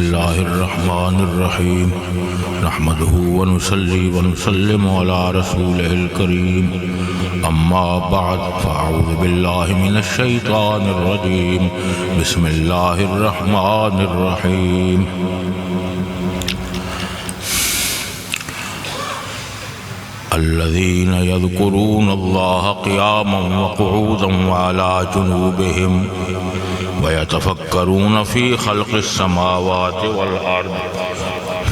الله الرحمن الرحيم نحمده ونصلي ونسلم على رسوله الكريم أما بعد فأعوذ بالله من الشيطان الرجيم بسم الله الرحمن الرحيم الذين يذكرون الله قياما وقعودا وعلى جنوبهم ويتفكرون في خلق السماوات والأرض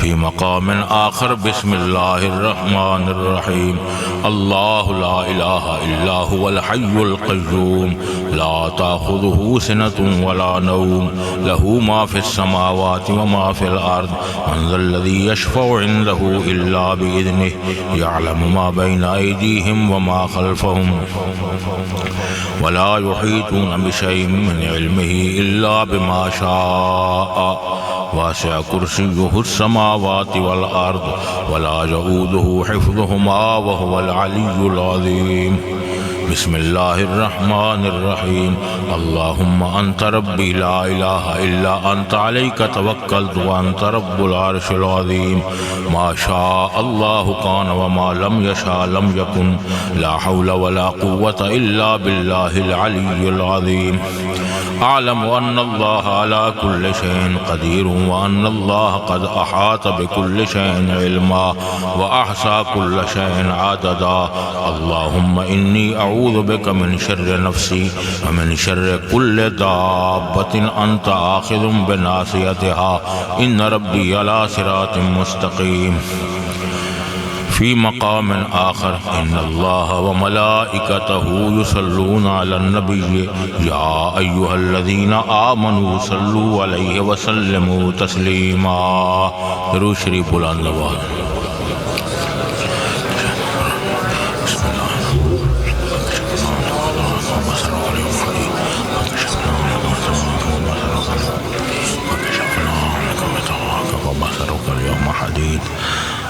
في مقام آخر بسم الله الرحمن الرحيم الله لا إله إلا هو الحي القيوم لا تأخذه سنة ولا نوم له ما في السماوات وما في الأرض من ذا الذي يشفع عنده إلا بإذنه يعلم ما بين أيديهم وما خلفهم ولا يحيطون بشيء من علمه إلا بما شاء واسع كرسيه السماوات والأرض ولا يؤوده حفظهما وهو العلي العظيم بسم الله الرحمن الرحيم اللهم أنت ربي لا إله إلا أنت عليك توكلت وأنت رب العرش العظيم ما شاء الله كان وما لم يشاء لم يكن لا حول ولا قوة إلا بالله العلي العظيم أعلم أن الله على كل شيء قدير وأن الله قد أحاط بكل شيء علما وأحصى كل شيء عددا اللهم إني أعوذ بك من شر نفسي ومن شر كل دابة أنت آخذ بناصيتها إن ربي على صراط مستقيم في مقام آخر إن الله وملائكته يصلون على النبي يا أيها الذين آمنوا صلوا عليه وسلموا تسليما درود شریف بلند آواز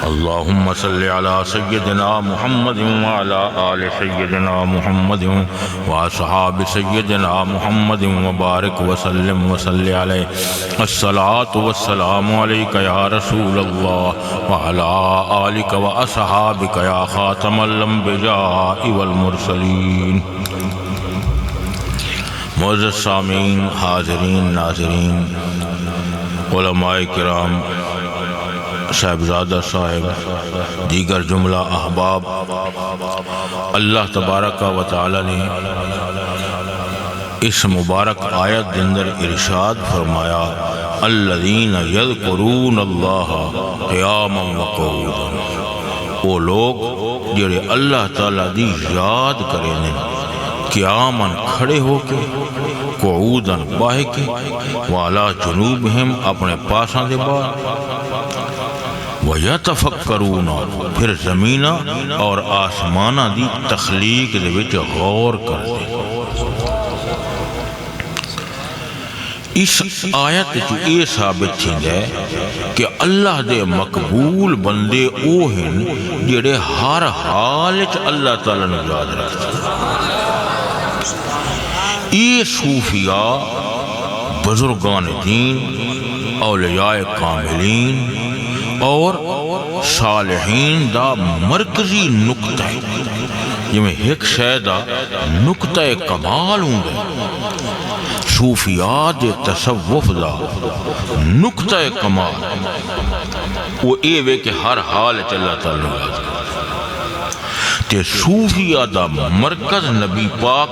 اللهم صل على سيدنا محمد وعلى آل سيدنا محمد وأصحاب سيدنا محمد وبارك وسلم وصل عليه الصلاة والسلام عليك يا رسول الله وعلى آلك وأصحابك يا خاتم الأنبياء والمرسلين معزز سامعین، حاضرین، ناظرین، علماء کرام، صاحبزادہ صاحب، دیگر جملہ احباب، اللہ تبارک و تعالی نے اس مبارک آیت کے اندر ارشاد فرمایا الذین یذکرون اللہ قیاما وقعودا، وہ لوگ جڑے اللہ تعالی دی یاد کریں قیاماً کھڑے ہو کے، قعوداً باہ کے، وعلا جنوبہم اپنے پاساں دے بعد، وَيَتَفَكَّرُونَ پھر زمینہ اور آسمانہ دی تخلیق دے وچ غور کر دے۔ اس آیت جو یہ ثابت تھیندا ہے کہ اللہ دے مقبول بندے او ہیں جڑے ہر حال وچ اللہ تعالیٰ نے یاد رکھتے۔ یہ صوفیاء، بزرگان دین، اولیاء کاملین اور صالحین دا مرکزی نقطہ ہے، جمیں ایک شہدہ نقطہ کمال ہوں گے۔ صوفیاء دے تصوف دا نقطہ کمال وہ اے وے کہ ہر حال اللہ تعالیٰ یاد تے صوفیاء دا مرکز نبی پاک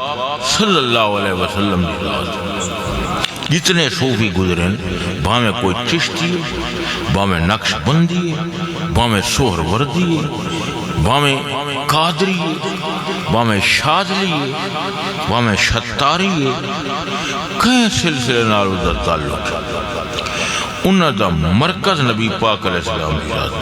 صلی اللہ علیہ وسلم دی ذات۔ جتنے صوفی گزریں، باہیں کوئی چشتی ہے، باہیں نقش بندی ہے، باہیں سہر وردی ہے، باہیں قادری ہے، باہیں شاذلی ہے، باہیں شتاری ہے، کہیں سلسلے نال دا تعلق ہے، انہاں دا مرکز نبی پاک علیہ السلام دی ذات۔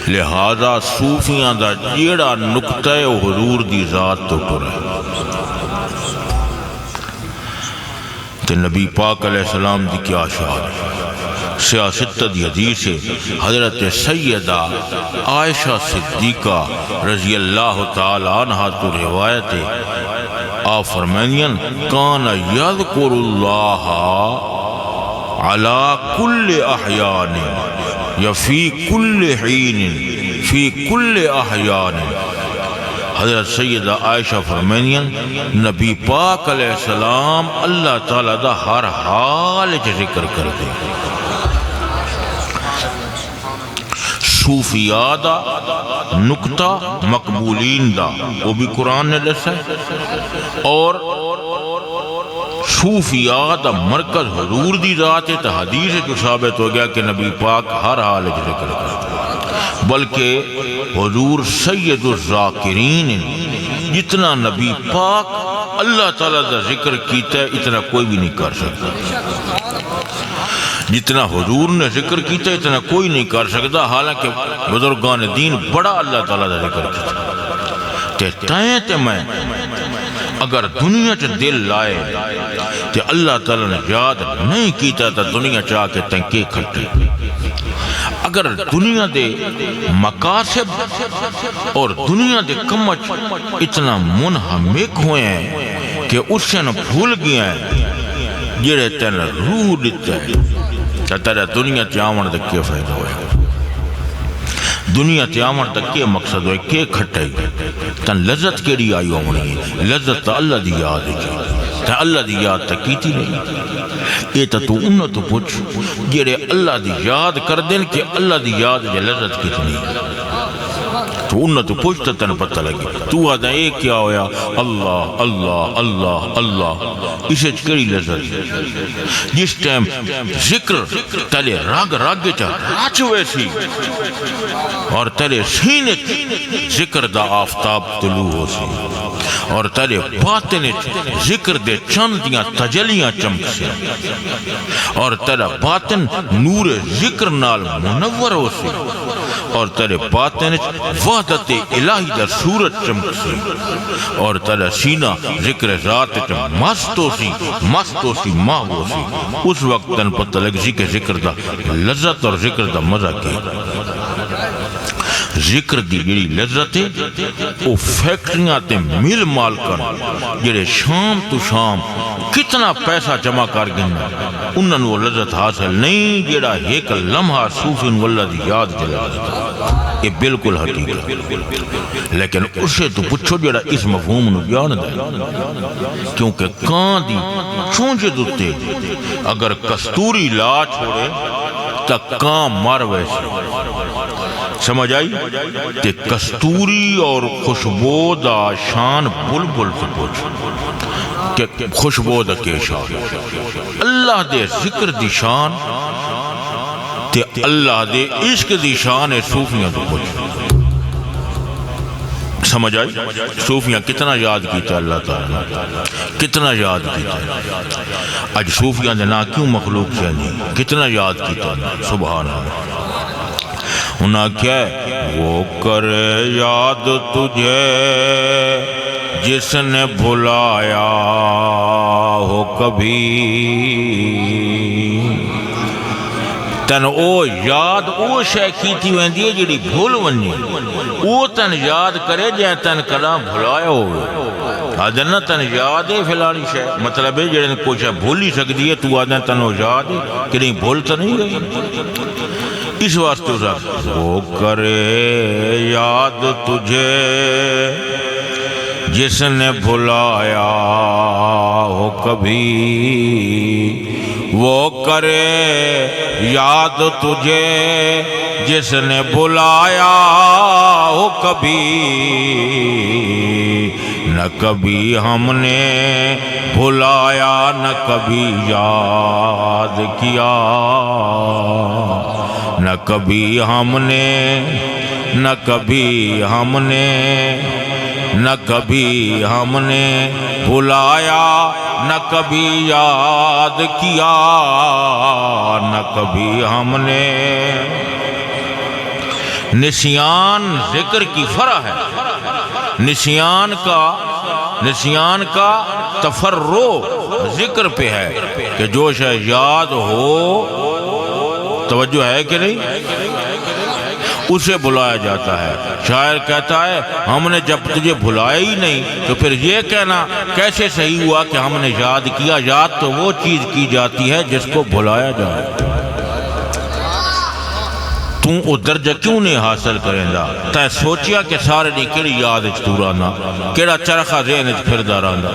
لہذا صوفیاں دا جیڑا نقطہ حضور دی ذات تو ٹرے، کہ نبی پاک علیہ السلام دی کیا شان ہے۔ سیاست دی حدیث ہے، حضرت سیدہ عائشہ صدیقہ رضی اللہ تعالی عنہ تو روایت ہے، آپ فرمائیں کان یذکر اللہ علی کل احیان یا فی کل حین فی کل احیان. حضرت سیدہ عائشہ فرمینیاں نبی پاک علیہ السلام اللہ تعالیٰ دا ہر حال ذکر کر دے. صوفیاء دا نکتہ مقبولین دا وہ بھی قرآن نے دسا ہے، اور صوفیاء دا مرکز حضور دی ذات ہے. تو حدیث جو ثابت ہو گیا کہ نبی پاک ہر حال ذکر کرتے، بلکہ حضور سید الذاکرین، جتنا نبی پاک اللہ تعالیٰ دا ذکر کیتا ہے اتنا کوئی بھی نہیں کر سکتا. جتنا حضور نے ذکر کیتا ہے اتنا کوئی نہیں کر سکتا. حالانکہ بزرگان دین بڑا اللہ تعالیٰ دا ذکر کیتا تائیں تے میں اگر دنیا چ دل لائے تے اللہ تعالیٰ نے یاد نہیں کیتا تا دنیا چاہ کے تنکے کھٹے. اگر دنیا دے مقاصد اور دنیا دے کمچ اتنا منہمک ہوئے ہیں کہ اس سے نہ بھول گیا ہے جڑے تین روح دیتا ہے کہ تیرا دنیا تیامن دے کیا فائدہ ہوئے، دنیا تیامن تک کیا مقصد ہوئے، کیا کھٹائی تن لذت کے لیے آئی ہونی ہے. لذت تا اللہ دی یاد ہے، تا اللہ دی یاد تک کیتی نہیں. یہ تا تو انہوں تو پوچھ جیڑے اللہ دی یاد کر دیں کہ اللہ دی یاد جے لذت کتنی، تو انہوں تو پوچھتا تن پتہ لگی. تو آدھا ایک کیا ہویا اللہ اللہ اللہ اللہ، اسے چکری لذت جس ٹائم ذکر تلے راگ راگ چا راچ ویسی اور تلے سینے ذکر دا آفتاب طلوع ہو سی اور تلے باطن ذکر دے چندیاں تجلیاں چمک سی اور تیرا باطن نور ذکر نال منور ہو سی اور تیرے باطن وحدت الہی دا صورت چمک سی اور تیرا سینہ ذکر ذات مست ہو سی ماں ہو سی. اس وقت تن پتہ لگ سی کہ ذکر دا لذت اور ذکر دا مزہ کی. ذکر دی جڑی لذت ہے وہ فیکٹریاں تے مل مال کر جڑے شام تو شام کتنا پیسہ جمع کر گئے انہوں نے وہ لذت حاصل نہیں جڑا ایک لمحہ صوفین واللہ دی یاد جلا. یہ بالکل حقیقت. لیکن اسے تو پوچھو جڑا اس مفہوم نو جان دے، کیونکہ کان دی چونچے دوتے اگر کستوری لا چھوڑے تا کان مر ویسے. سمجھ آئی کہ کستوری اور خوشبو دا شان بلبل سے پوچھ کہ خوشبو دا کے شان اللہ دے ذکر دی شان تے اللہ دے عشق دی شان ہے صوفیاں تو پوچھ. سمجھ آئی صوفیاں کتنا یاد کیتا اللہ تعالیٰ، کتنا یاد کیتا. آج صوفیاں دے نا کیوں مخلوق سے نہیں، کتنا یاد کیتا. سبحان اللہ. انہاں کیا وہ کرے یاد تجھے جس نے بھلایا ہو کبھی، تن او یاد او شے کیتی ویندی ہے جڑی بھول ونی، او تن یاد کرے جے تن کلا بھلایا ہوئے. آدھنا تن یاد ہے فلانی شے، مطلب ہے جڑے کوئی شے بھول ہی سکتی ہے، تو آدھنا تن او یاد ہے کہ نہیں بھولتا نہیں گئی. اس واسطے وہ کرے یاد تجھے جس نے بھلایا ہو کبھی، وہ کرے یاد تجھے جس نے بھلایا ہو کبھی. نہ کبھی ہم نے بھلایا نہ کبھی یاد کیا، نہ کبھی ہم نے نہ کبھی ہم نے نہ کبھی ہم نے بھلایا نہ کبھی یاد کیا، نہ کبھی ہم نے. نسیان ذکر کی فرع ہے. نسیان کا تفرع ذکر پہ ہے کہ جو شے یاد ہو، توجہ ہے کہ نہیں، اسے بلایا جاتا ہے۔ شاعر کہتا ہے ہم نے جب تجھے بلایا ہی نہیں تو پھر یہ کہنا کیسے صحیح ہوا کہ ہم نے یاد کیا؟ یاد تو وہ چیز کی جاتی ہے جس کو بلایا جائے۔ تو او درجہ کیوں نہیں حاصل کریں دا؟ تے سوچیا کہ سارے نے کیڑی یاد اچ تورانا، کیڑا چرخہ ذہن اچ پھردا رہندا،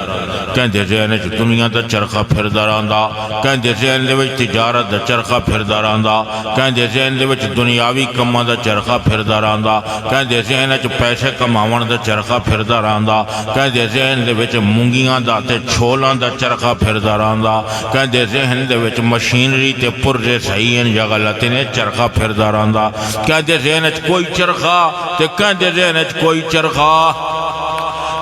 کہندے ذہن اچ دنیا دا چرخہ پھردا رہندا، کہندے ذہن دے وچ تجارت دا چرخہ پھردا رہندا، کہندے ذہن دے وچ دنیاوی کماں دا چرخہ پھردا رہندا، کہندے ذہن اچ پیسے کماون دا چرخہ پھردا رہندا، کہندے ذہن دے وچ مونگیاں دا تے چھولاں دا چرخہ پھردا رہندا، کہندے ذہن دے وچ مشینری تے پرزے صحیح ہیں یا غلط ہیں چرخہ پھردا رہندا، کہندے ذہن اچ کوئی چرخہ تے کہندے ذہن اچ کوئی چرخہ،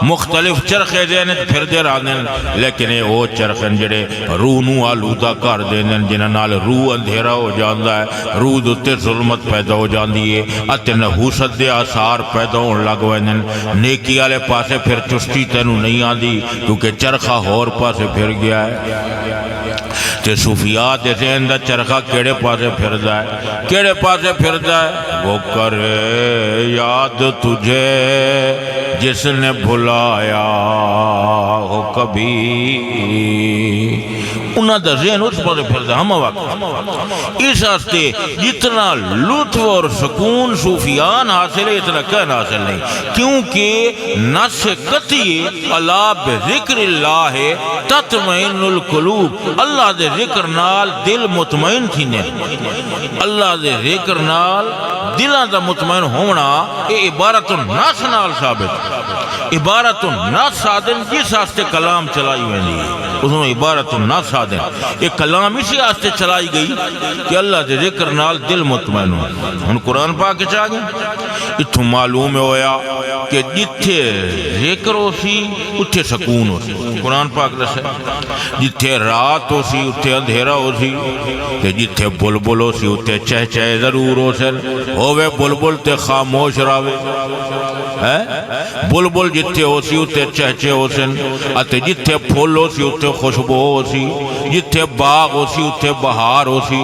مختلف چرخے ذہن اچ پھردے رہندے، لیکن یہ وہ چرخے جڑے روح نو آلودہ کر دیندے، جنہاں نال روح اندھیرا ہو جاندا ہے، روح دے تے ظلمت پیدا ہو جاندی ہے، اتے نحوست دے آثار پیدا ہون لگ ویندے، نیکی والے پاسے پھر چستی تینوں نہیں آندی کیونکہ چرخہ ہور پاسے پھر گیا ہے۔ تے صوفیاء دے ذہن دا چرخہ کیڑے پاسے پھردا ہے؟ کیڑے پاسے پھردا ہے؟ وہ کرے یاد تجھے جس نے بھلایا ہو کبھی، انہاں دا ذہن اس پاسے پھردا ہم وقت۔ اس واسطے جتنا لطف اور سکون صوفیاء حاصل ہے اتنا کہنا حاصل نہیں، کیونکہ نص قطعی الا بذکر اللہ تطمئن القلوب، اللہ دے ذکر نال دل مطمئن تھینے، اللہ دے ذکر نال دلاں دا مطمئن ہونا یہ عبارت الناس نال ثابت، عبارت الناس سادن جس واسطے کلام چلائی ہوئی ہے اس میں عبارت الناس سادن، یہ کلام اسی واسطے چلائی گئی کہ اللہ دے ذکر نال دل مطمئن ہو۔ ہن قرآن پاک چاہ گئے اتھوں معلوم ہویا کہ جتھے ذکر ہو سی اتھے سکون ہو سی، قرآن پاک دسے جتھے رات ہو سی اتھے اندھیرا ہو سی، کہ جتھے بلبل ہو سی اتھے چہچہے ضرور ہو سن، ہووے بلبل تے خاموش راوے، بلبل جتھے ہو سی اتھے چہچہے ہو سن، اتے جتھے پھول ہو سی اتھے خوشبو ہو سی، جتھے باغ ہو سی اتھے بہار ہو سی،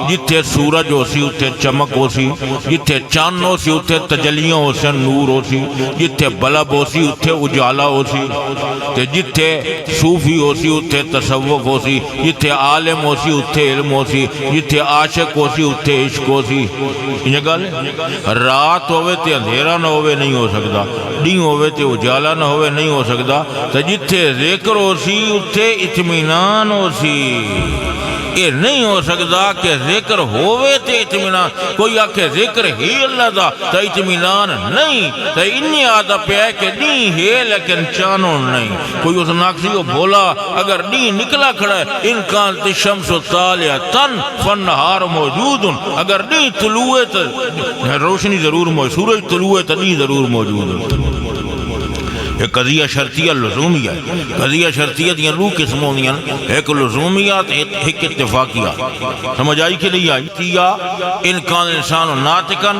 جتھے سورج ہو سی اتھے چمک ہو سی، جتھے چاند ہو سی اتھے تجلیاں ہو سن نور ہو سی، جتھے بلب ہو سی اتھے اجالا ہو سی، تے جتھے صوفی ہو سی اتھے تصوف ہو سی، جتھے عالم ہو سی اتھے علم ہو سی، جتھے عاشق ہو سی اتھے عشق ہو سی۔ یہ گل رات ہوئے تے اندھیرا نہ ہوئے نہیں ہو سکتا، ڈی ہوئے تے اجالا نہ ہوئے نہیں ہو سکتا، تے جتھے ذکر ہو سی اتھے اطمینان ہو سی۔ یہ نہیں ہو سکتا کہ ذکر ہوئے تے اطمینان، کوئی آکھے ذکر ہی اللہ دا تے اطمینان نہیں، تے انی آدھا پہ ہے کہ نہیں ہے لیکن چانو نہیں۔ کوئی اس ناکسی کو بولا اگر نہیں نکلا کھڑا ہے ان کانت الشمس طالعۃ فالنہار موجود، اگر نہیں طلوع ہے تو روشنی ضرور موجود، سورج طلوع ہے تو نہیں ضرور موجود ہے۔ یہ قضیہ شرطیہ لزومیہ ہے، قضیہ شرطیہ دیاں روح قسم ہوندیاں، ایک لزومیات ایک اتفاقیہ، سمجھ آئی کہ نہیں آئی؟ ان کان انسان ناطقا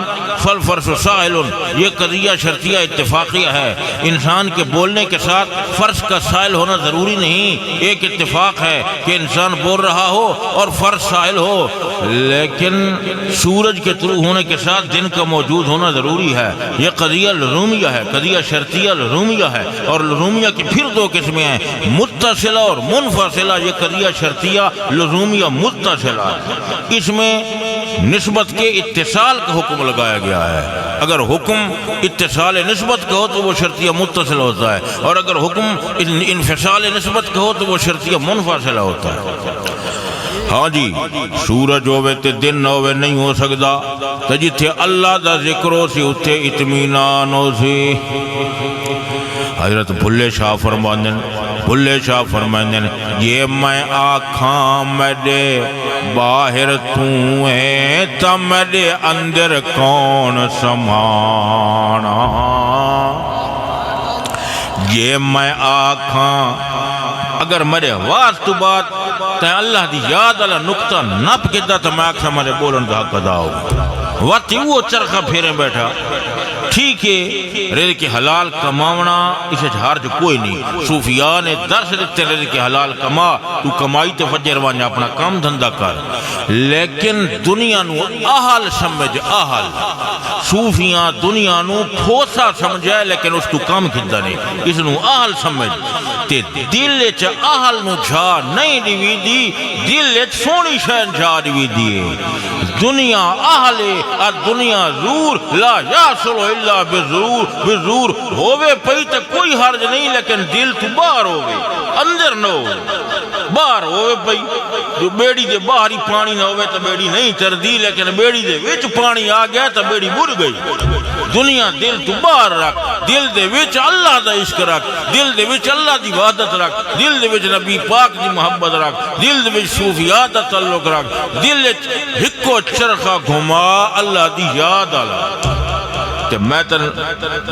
فالفرس سائل، یہ قضیہ شرطیہ اتفاقیہ ہے، انسان کے بولنے کے ساتھ فرس کا سائل ہونا ضروری نہیں، ایک اتفاق ہے کہ انسان بول رہا ہو اور فرس سائل ہو، لیکن سورج کے طلوع ہونے کے ساتھ دن کا موجود ہونا ضروری ہے۔ یہ قضیہ لزومیہ ہے، قضیہ شرطیہ لزومیہ ہے، اور لزومیہ کی پھر دو قسمیں ہیں، متصلہ اور منفصلہ۔ یہ قضیہ شرطیہ لزومیہ متصلہ، اس میں نسبت کے اتصال کا حکم لگایا گیا ہے، اگر حکم اتصال نسبت کا ہو تو وہ شرطیہ متصل ہوتا ہے، اور اگر حکم انفصال نسبت کا ہو تو وہ شرطیہ منفصلہ ہوتا ہے۔ ہاں جی، سورج ہوئے تے دن نہ ہوئے نہیں ہو سکتا، تو جتھے اللہ دا ذکر ہو سی اتھے اطمینان ہو سی۔ حضرت بھلے شاہ فرماندن یہ میں آکھاں میرے باہر تو ہے تا میرے اندر کون سمانا، یہ میں آکھاں اگر میرے واس تو بات تے اللہ دی یاد اللہ نقطہ نپ کیتا تو میں آکھاں میرے بولن دا حق ادا ہو، واتی وہ چرخہ پھیرے بیٹھا ٹھیک ہے رزق حلال کماونا اسے حرج کوئی نہیں، صوفیاء نے درس دیتے رزق حلال کما، تو کمائی تے فجر وانیا اپنا کام دھندا کر، لیکن دنیا نو اہل سمجھ، اہل صوفیاں دنیا نو کھوسا سمجھے لیکن اس تو کام کھدا نہیں، اس نو اہل سمجھ تے دل وچ اہل نو جھا نہیں دیوی دی، دل وچ سونی شین جھا دیوی دی، دنیا اہل اور دنیا ضرور لا یاسل الا بضرور، بضرور ہووے پئی تے کوئی حرج نہیں، لیکن دل تو باہر ہووے اندر نہ ہو، باہر ہووے پئی، جو بیڑی دے باہر ہی پانی نہ ہووے تو بیڑی نہیں تردی، لیکن بیڑی دے وچ پانی آ گیا تو بیڑی بڑھ گئی۔ دنیا دل تو باہر رکھ، دل دے وچ اللہ دا عشق رکھ، دل دے وچ اللہ دی عبادت رکھ، دل دے وچ نبی پاک دی محبت رکھ، دل دے وچ صوفیاء دا تعلق رکھ، دل وچ ہکو چرخا گھما اللہ دی یاد آلا۔ تے میں تن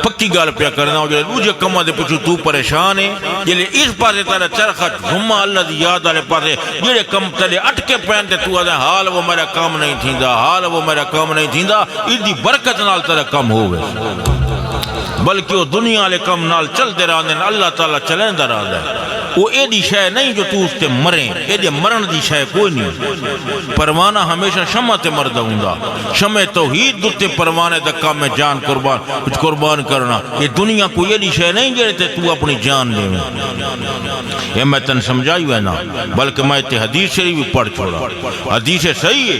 پکی گال پیا کرنا ہو، جلے دوجہ کمہ دے پچھو تو پریشان ہے، جلے اس پاسے تارا چرخا گھما اللہ دی یاد آلے پاسے، جلے کم تلے اٹکے پہنتے تو آدھے حال وہ میرا کام نہیں تھیندا، حال وہ میرا کام نہیں تھیندا، اس دی برکت نال تارا کم ہوئے، بلکہ وہ دنیا والے کم نال چل دے رہا، اللہ تعالیٰ چلیں دا رہا ہے، وہ ایڈی شے نہیں جو تو اس تے مریں، ایڈی مرن دی شے کوئی نہیں۔ پروانہ ہمیشہ شمع تے مرد ہوندا، شمع توحید دوتے پروانے دا کام میں جان قربان کرنا، یہ دنیا کوئی ایڈی شے نہیں جڑے تے تو اپنی جان لے میں، یہ میں تن سمجھائی ہوئے نا، بلکہ میں تے حدیث شریف پڑھ چھوڑا، حدیث صحیح ہے،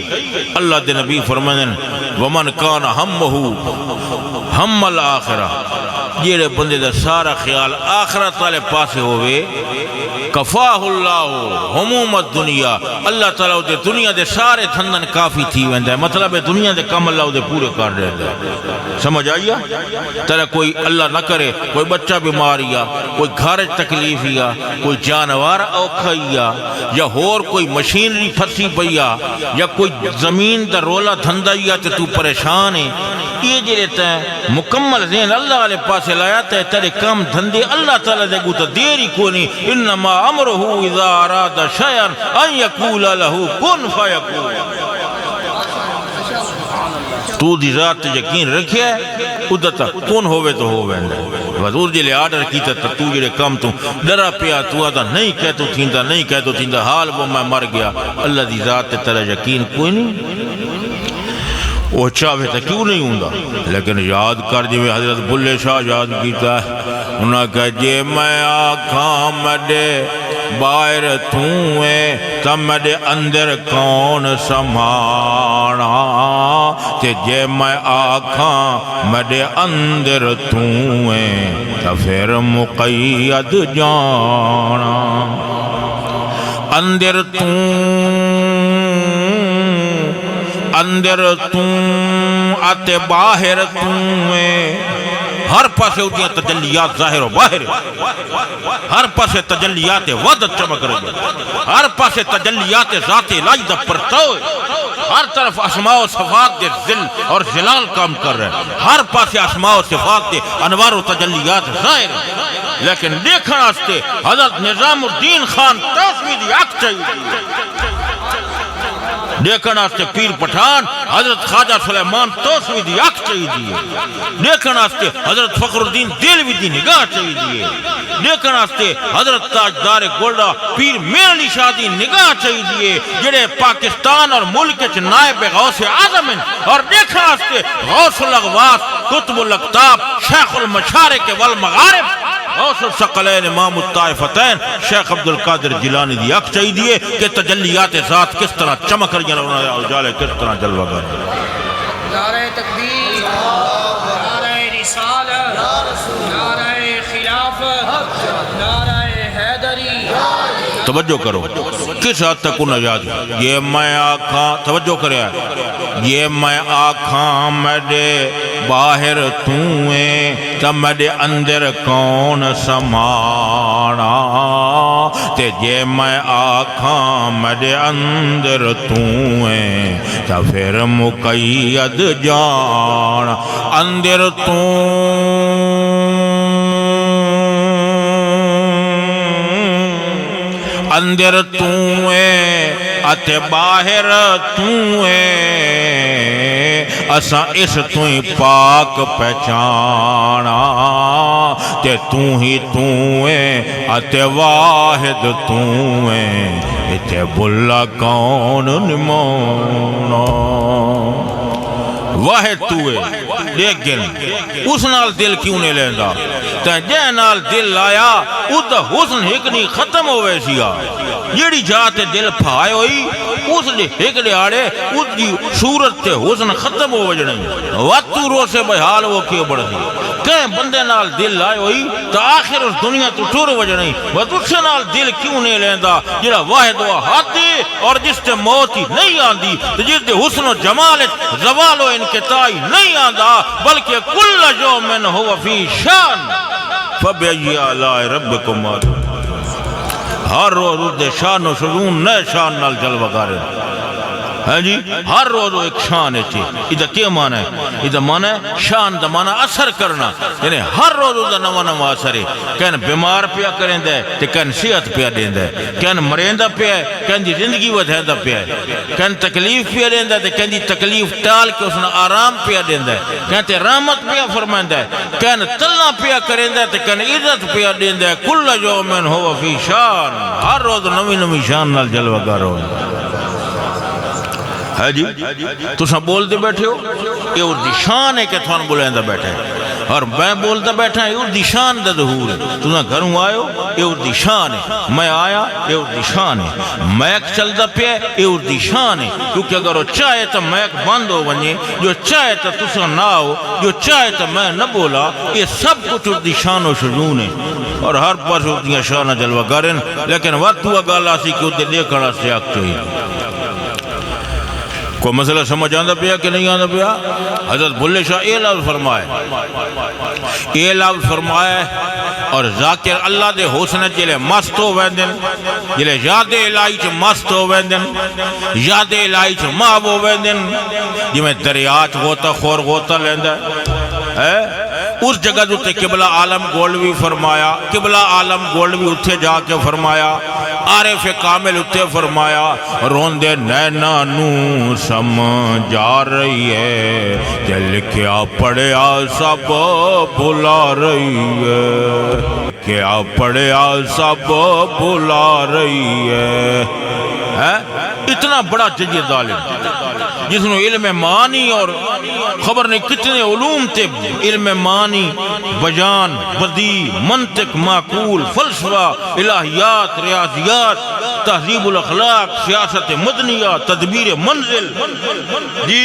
اللہ دے نبی فرمائیں ومن کان ہمہو ہم الآخرہ، جیڑے بندے دا سارا خیال آخرت والے پاسے ہوئے، کفاہ اللہ ہموم الدنیا، اللہ تعالیٰ دے دنیا دے سارے تھندن کافی تھی ویندہ ہے، مطلب ہے دنیا دے کم اللہ دے پورے کر رہے ہیں، سمجھ آئیا؟ ترہ کوئی اللہ نہ کرے، کوئی بچہ بیماریا، کوئی گھارج تکلیفیا، کوئی جانوار اوکھائیا، یا ہور کوئی مشینری پھسی پیا، یا کوئی زمین دا رولا دھندائیا تے تو پریشان ہے، یہ جی رہتا ہے مکمل ذہن اللہ علیہ پاسے لایا تے تیرے کام دھندے اللہ تعالیٰ دے گو تا دیری کونی، انما امرہو اذا اراد شیئن ان یکول لہو کن فیکول۔ تو دی ذات یقین رکھے ادھتا کون ہوئے تو ہوئے حضور جلے آرڈر کیتا تو جلے کام تو ڈرا پیا، تو آدھا نہیں کہتو تھیندا، نہیں کہتو تھیندا، حال وہ میں مر گیا، اللہ دی ذات تیرا یقین کوئی نہیں، وہ چاہے تو کیوں نہیں ہوندا، لیکن یاد کر جی حضرت بلے شاہ یاد کیتا ہے، انہاں کہا جے میں آکھاں مڈے باہر توں ہے تا مڈے اندر کون سمانا، تے جے میں آکھاں مڈے اندر توں ہے تا پھر مقید جانا، اندر توں آتے باہر توں ہر پاسے ہوتی ہیں تجلیات ظاہر و باہر، ہر پاسے تجلیات وحدت چمک رہی ہے، ہر پاسے تجلیات ذات الہی دا پرتو ہے، ہر طرف اسماء و صفات دے ذل اور جلال کام کر رہے ہیں، ہر پاسے اسماء و صفات دے انوار و تجلیات ظاہر ہیں، لیکن دیکھنا آستے حضرت نظام الدین خان توسویدی آنکھ چاہیے، دیکھنا آستے پیر پٹھان حضرت خواجہ سلیمان توسویدی آنکھ چاہیے، دیکھنا آستے حضرت فخر الدین دیلوی دی نگاہ چاہیے، دیکھنا آستے حضرت تاجدار گولڈا پیر میر علی شاہ دی نگاہ چاہیے، جڑے پاکستان اور ملک چ نائب غوث اعظم ہیں، اور دیکھنا آستے غوث الاغواث قطب الاقطاب شیخ المشارق والمغارب غوث الثقلین امام الطائفتین شیخ عبدالقادر جیلانی دی آنکھ چاہیے دیئے کہ تجلیات ذات کس طرح چمک رہی ہیں، اجالے کس طرح جلوہ گر رہی ہیں۔ نعرہ تکبیر، نعرہ رسالت، نعرہ خلافت، نعرہ حیدری، توجہ کرو کس حد تک انہیں یاد ہے، یہ میں آکھاں، توجہ کرے یہ میں آکھاں میڈے باہر توں ہے تا میڈے اندر کون سمانا، تے جے میں آکھاں میڈے اندر توں ہے تا پھر مقید جانا، اندر توں ہے اتے باہر توں ہے، اساں اس تو ہی پاک پہچانا تے تو ہی تو ہے اتے واحد تو ہے تے بلا کون نمونا واحد تو ہے لیکن اس نال دل کیوں نہیں لیندا تے جے نال دل لایا او دا حسن ایک نہیں ختم ہوئے سیا جیڑی جاتے دل پھائے ہوئی اس نے ایک دیاڑے اس کی صورت تے حسن ختم ہو وجنے وقتو رو سے بحال وہ کیوں بڑھ دی کہیں بندے نال دل لائے ہوئی تو آخر اس دنیا تو ٹور وجنے بس اس نال دل کیوں نہیں لیندا جڑا واحد واحد دی اور جس تے موت ہی نہیں آندی تو جس تے حسن و جمال زوال و انقطاعی نہیں آندا بلکہ کل یوم ہوا فی شان فبئی آلاء ربکم ہر روز اس دے شان و شجون نئے شان نال جلوہ گارے ہے جی ہر روز ایک شان ہے چی ادھا کیا معنی ہے ادھا معنی ہے شان دا معنی اثر کرنا یعنی ہر روز ادھا نوا نوا اثر ہے کہن بیمار پیا کریں دے تے کہن صحت پیا دیں دے کہن مریندہ پیا ہے کہن دی زندگی ودھیدہ پیا ہے کہن تکلیف پیا دیں دے تے کہن دی تکلیف ٹال کے اس نے آرام پیا دیں دے کہن تے رحمت پیا فرمائیں دے کہن تلنا پیا کریں دے تے کہن عزت پیا دیں دے کل یومن ہوا فی شان ہر روز نوی نوی شان نال جلوہ گارو ہے جی تو سب بول دے بیٹھے ہو یہ اردی شان ہے کہ تھوان بولندہ بیٹھے اور میں بولتا بیٹھا ہے یہ اردی شان دا ظہور ہے تو نہ گھروں آئے ہو یہ اردی شان ہے میں آیا یہ اردی شان ہے میک چلتا پیا یہ اردی شان ہے کیونکہ اگر وہ چاہے تو میک بند ہو ونجے جو چاہے تو تسا نہ ہو جو چاہے تو میں نہ بولا یہ سب کچھ اردی شان و شجون ہے اور ہر پاس اردی شان جلوہ گارن لیکن وقت ہوا گالا سی کہ اردی دیکھنا سے آگ چاہیے کوئی مسئلہ سمجھ آندہ پیا کہ نہیں آندہ پیا حضرت بھلے شاہ اے لفظ فرمائے اور ذاکر اللہ دے حسن جلے مست ہو ویندن جلے یاد الہی چ مست ہو ویندن یاد الہی چ محب ہو ویندن جی میں دریاچ غوطہ خور غوطہ لیندہ ہے اس جگہ جو تے قبلہ عالم گولوی فرمایا قبلہ عالم گولوی اتھے جا کے فرمایا عارف کامل اتھے فرمایا روندے نینا نو سمجھا رہی ہے دل کیا پڑیا سب بھلا رہی ہے کیا پڑیا سب بھلا رہی ہے اتنا بڑا جج ظالم جس نے علم معنی اور خبر نہیں کتنے علوم تے علم معنی بیان بدی منطق معقول فلسفہ الہیات ریاضیات تہذیب الاخلاق سیاست مدنیہ تدبیر منزل جی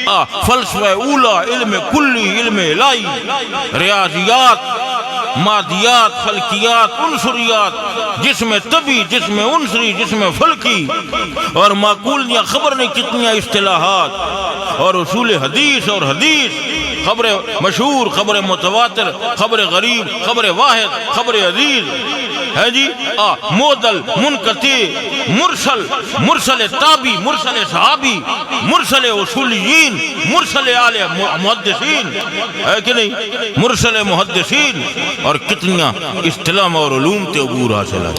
فلسفہ اولا علم کلی علم الہی ریاضیات مادیات فلکیات عنصریات جسم طبی جسم عنصری جسم فلکی اور معقول یا خبر نہیں کتنی اصطلاحات اور اصول حدیث اور حدیث خبر مشہور خبر متواتر خبر غریب خبر واحد خبر عزیز ہے جی معدل منقطع مرسل مرسل تابی مرسل صحابی مرسل اصولیین مرسل آل محدثین ہے کہ نہیں مرسل محدثین اور کتنیاں اصطلاح اور علوم تے عبور حاصل ہے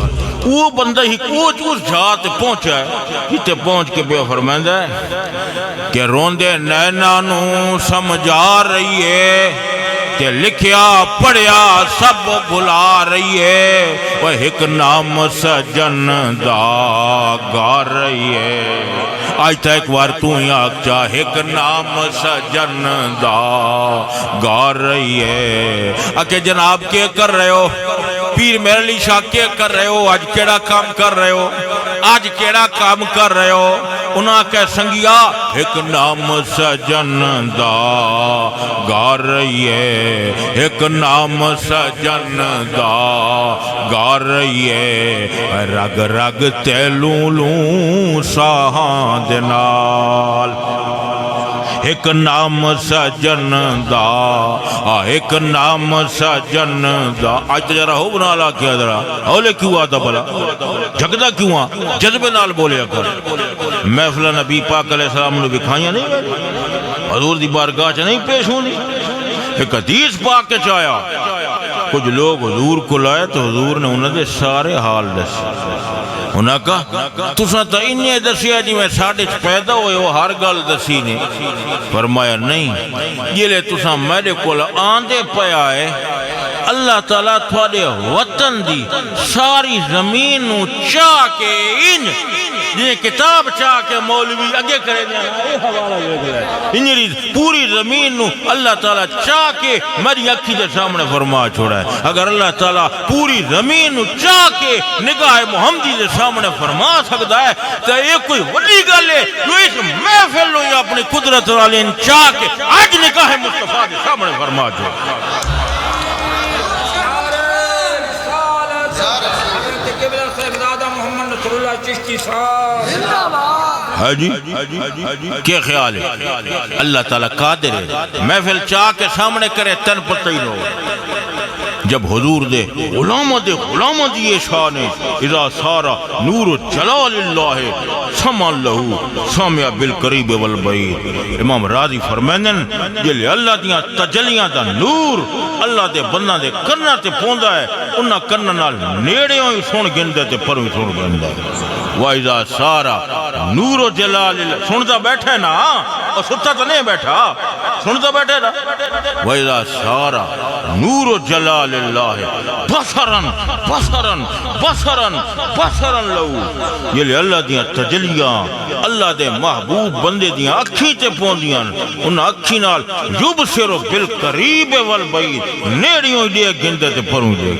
وہ بندہ ہی کوچ اس جہاں تے پہنچا ہے جتے پہنچ کے بے فرمائندہ ہے کہ روندے نینانو سمجھا رہی ہے کہ لکھیا پڑھیا سب بھلا رہی ہے وہ ایک نام سجن دا گا رہی ہے آج تا ایک بار تو ہی آگ چاہ ایک نام سجن دا گا رہی ہے کہ جناب کیا کر رہے ہو پیر میرے لی شاہ کیا کر رہے ہو آج کیڑا کام کر رہے ہو آج کیڑا کام کر رہے ہو انہاں کہ سنگیا ایک نام سجن دا گا رہی ہے ایک نام سجن دا گا رہی ہے رگ رگ تیلوں لوں ساہاں دنال ایک نام سجن دا ایک نام سجن دا آج تجھرا ہو بنا لا کیا درہ اولے کیوں آتا بلا جھگدہ کیوں آ جذبے نال بولے اکر محفلہ نبی پاک علیہ السلام نے بکھائیاں نہیں حضور دی بارگاہ چا نہیں پیش ہونی ایک حدیث پاک کے چایا کچھ لوگ حضور کو لائے تو حضور نے انہیں دے سارے حال دس انہاں کہا تساں تا انہیں دسیا جی میں ساڑھے پیدا ہوئے وہ ہر گل دسی نے فرمایا نہیں جلے تساں میرے کول آندے پیا ہے اللہ تعالیٰ تھوڑے وطن دی ساری زمین نو چاہ کے انج جنہیں کتاب چاہ کے مولوی اگے کرے انجری پوری زمین نو اللہ تعالیٰ چاہ کے میری اکھی دے سامنے فرما چھوڑا ہے اگر اللہ تعالیٰ پوری زمین نو چاہ کے نگاہ محمدی دے سامنے فرما سکتا ہے تو یہ کوئی وڈی گل ہے جو اس محفل نو یا اپنی قدرت والے چاہ کے آج نگاہ مصطفیٰ دے سامنے فرما چھوڑا جی کیا خیال ہے اللہ تعالیٰ قادر ہے محفل چاہ کے سامنے کرے تن پتہ ہی نہ جب حضور دے غلامہ دیئے شان اذا سارا نور جلال اللہ سمع لہو سامع بالقریب والبعید امام راضی فرمینن جلے اللہ دیاں تجلیاں دا نور اللہ دے بندہ دے کرنا تے پوندا ہے انہاں کرنا نال نیڑے ہوئی سن گندے تے پروی سن گندے وَإِذَا سَارَ نُورُ جَلَالِ اللَّهِ سنتا بیٹھے نا اور ستا تو نہیں بیٹھا سنتا بیٹھے نا وَإِذَا سَارَ نُورُ جَلَالِ اللَّهِ بَصَرًا لَهُ یہ لئے اللہ دیاں تجلیاں اللہ دے محبوب بندے دیاں اکھی تے پوندیاں انہاں اکھی نال یُبْصِرُ بِالْقَرِیبِ وَالْبَعِیدِ نیڑیوں دے گندے تے پروں دے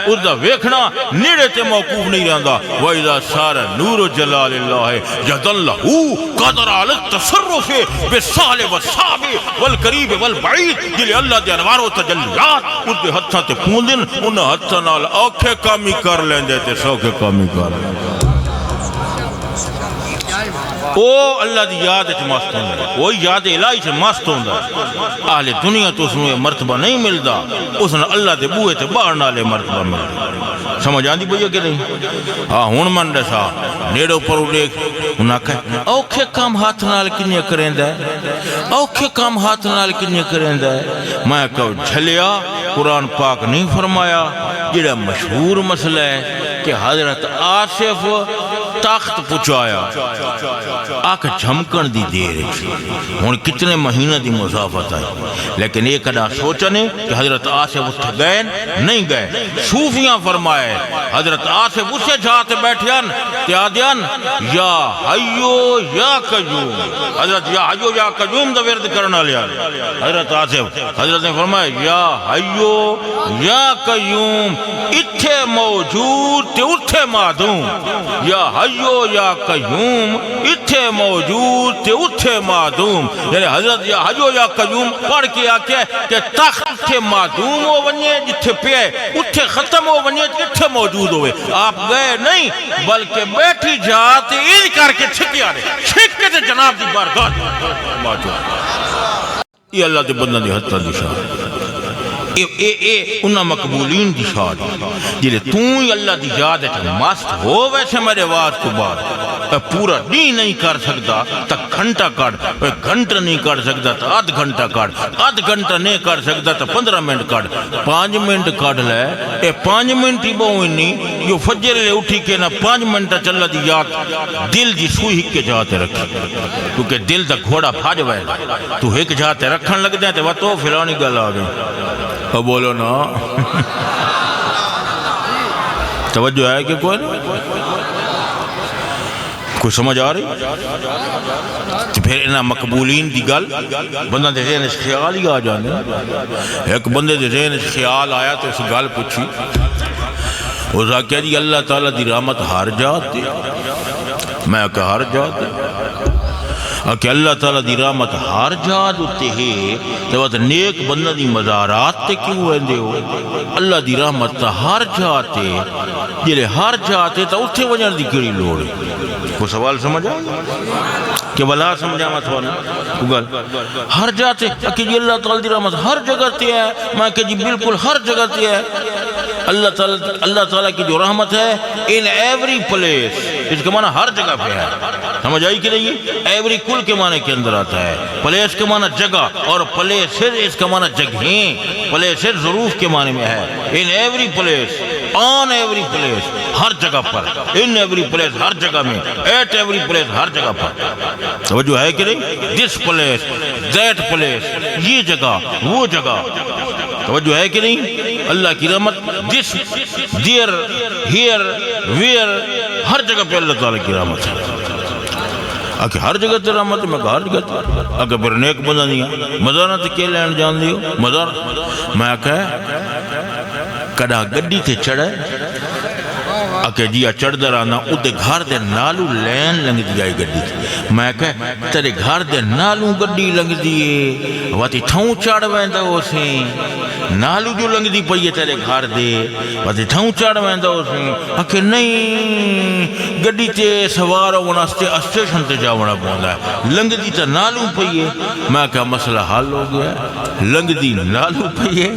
اس دا ویکھنا نیڑے تے موقوف نہیں رہندا وَإِذَا سَارَ نُورُ جَلَالِ اللَّهِ جَدَلْ لَهُ قَدْرَ عَلَى التَّصَرُّفِ بِالسَّهْلِ وَالصَّعْبِ وَالْقَرِيبِ وَالْبَعِيدِ جلے اللہ دے انوار و تجلیات اس دے ہتھاں تے پوندن انہاں ہتھاں نال اوکھے کامی کر لیندے تے سوکھے کامی کر لیندے او اللہ دی یاد اچھ مست ہوں گا وہ یاد الہی سے مست ہوں گا اہل دنیا تو اس نے مرتبہ نہیں ملدا اس نے اللہ دے بوئے تے باہر نالے مرتبہ ملدا سمجھ آندی بھئیے کہ نہیں ہاں ہون من رسا نیڑو پر دیکھ انہاں کہا اوکھے کام ہاتھ نال کنیے کریں دے اوکھے کام ہاتھ نال کنیے کریں دے میں کہو جھلیا قرآن پاک نہیں فرمایا جڑا مشہور مسئلہ ہے کہ حضرت آصف تخت پچایا آکھ جھمکن دی دیر ہون کتنے مہینہ دی مسافت آئی لیکن ایک ادا سوچنے کہ حضرت آصف اٹھ گئے نہیں گئے صوفیاں فرمائے حضرت آصف اسے جاتے بیٹھیان تیادیان یا حیو یا قیوم حضرت یا حیو یا قیوم دا ورد کرنا لیا حضرت آصف حضرت نے فرمائے یا حیو یا قیوم اتھے موجود تے اتھے معدوم یا حیو یا قیوم اتھے موجود تے اتھے معدوم یعنی حضرت یا حیو یا قیوم پڑھ کے آکے کہ تخت اتھے معدوم ہو ونیے جتھے پہ اتھے ختم ہو ونیے اتھے موجود ہوئے آپ گئے نہیں بلکہ بیٹھی جاتے ان کر کے چھکی آ رہے چھک کے تے جناب دی بارگاہ موجود یہ اللہ دے بندہ دی حتی دی شاہ انہاں مقبولین دی شاد جلے توں ہی اللہ دی یاد ہے مست ہو ویسے میرے واز کو بعد پورا نہیں کر سکتا تا گھنٹہ کٹ گھنٹہ نہیں کر سکتا تا آدھ گھنٹہ کٹ آدھ گھنٹہ نہیں کر سکتا تا 15 منٹ کٹ 5 منٹ کٹ لے اے 5 منٹ ہی بہوئی نہیں جو فجر لے اٹھی کے نا 5 منٹ چلا دی یاد دل دی سوئی ہک کے جاتے رکھی کیونکہ دل دا گھوڑا پھاج وائے تو ہک جاتے رکھن لگ دیں تو وہ تو فلانی گل آگئے بولو نا توجہ ہے کہ کوئی نہیں کوئی سمجھ آ رہی تو پھر انہاں مقبولین دی گل بندہ دے ذہن اس خیال ہی آ جانے ایک بندے دے ذہن اس خیال آیا تو اس گل پوچھی وہ کہا جی اللہ تعالیٰ دی رحمت ہر جات دے میں کہا ہر جات دے کہ اللہ تعالیٰ دی رحمت ہر جات ہوتے ہیں تو وہ نیک بندہ دی مزارات تے کیوں ہوئے ہو اللہ دی رحمت ہر جات ہے جلے ہر جات ہے تو اتھے وجہ دی کڑی لوڑ ہے کوئی سوال سمجھا کہ بلا سمجھا مت ہونا ہر جات ہے کہ جی اللہ تعالیٰ دی رحمت ہر جگہ تے ہے میں کہ جی بالکل ہر جگہ تے ہے اللہ تعالیٰ کی جو رحمت ہے in every place اس کا معنی ہر جگہ پہ ہے سمجھ آئی کہ نہیں ایوری کل کے معنی کے اندر آتا ہے پلیس کے معنی جگہ اور پلیسز اس کا معنی جگہیں پلیسز ظروف کے معنی میں ہے in every place on every place, ہر جگہ پر، ان ایوری پلیس، ہر جگہ میں، ایٹ ایوری پلیس، ہر جگہ پر. توجہ ہے کہ نہیں؟ دس پلیس، دیٹ پلیس، یہ جگہ، وہ جگہ. توجہ ہے کہ نہیں؟ اللہ کی رحمت دس، دیر، ہیر، ویر، ہر جگہ پہ اللہ تعالیٰ کی رحمت ہے. آکے ہر جگہ تے رحمت ہے. میں کہا ہر جگہ تے. آکے پھر نیک بندہ نہیں ہے مزارہ تے کے لین جان دیو مزار. میں کہا کڑا گڈی تے چڑھے آکے جیا چڑھ درانا ادھے گھر دے نالو لین لنگ دیا گڈی. میں کہا تیرے گھر دے نالو گڈی لنگ دیئے واتی تھاؤں چڑھ ویندہ ہو سی نالو جو لنگ دی پئیے تیرے گھر دے واتی تھاؤں چڑھ ویندہ ہو سی. آکے نہیں گڈی تے سوارو وناستے اسٹیشن تے جاونا پوندا ہے لنگ دی تے نالو پئیے. میں کہا مسئلہ حل ہو گیا لنگ دی نالو پئیے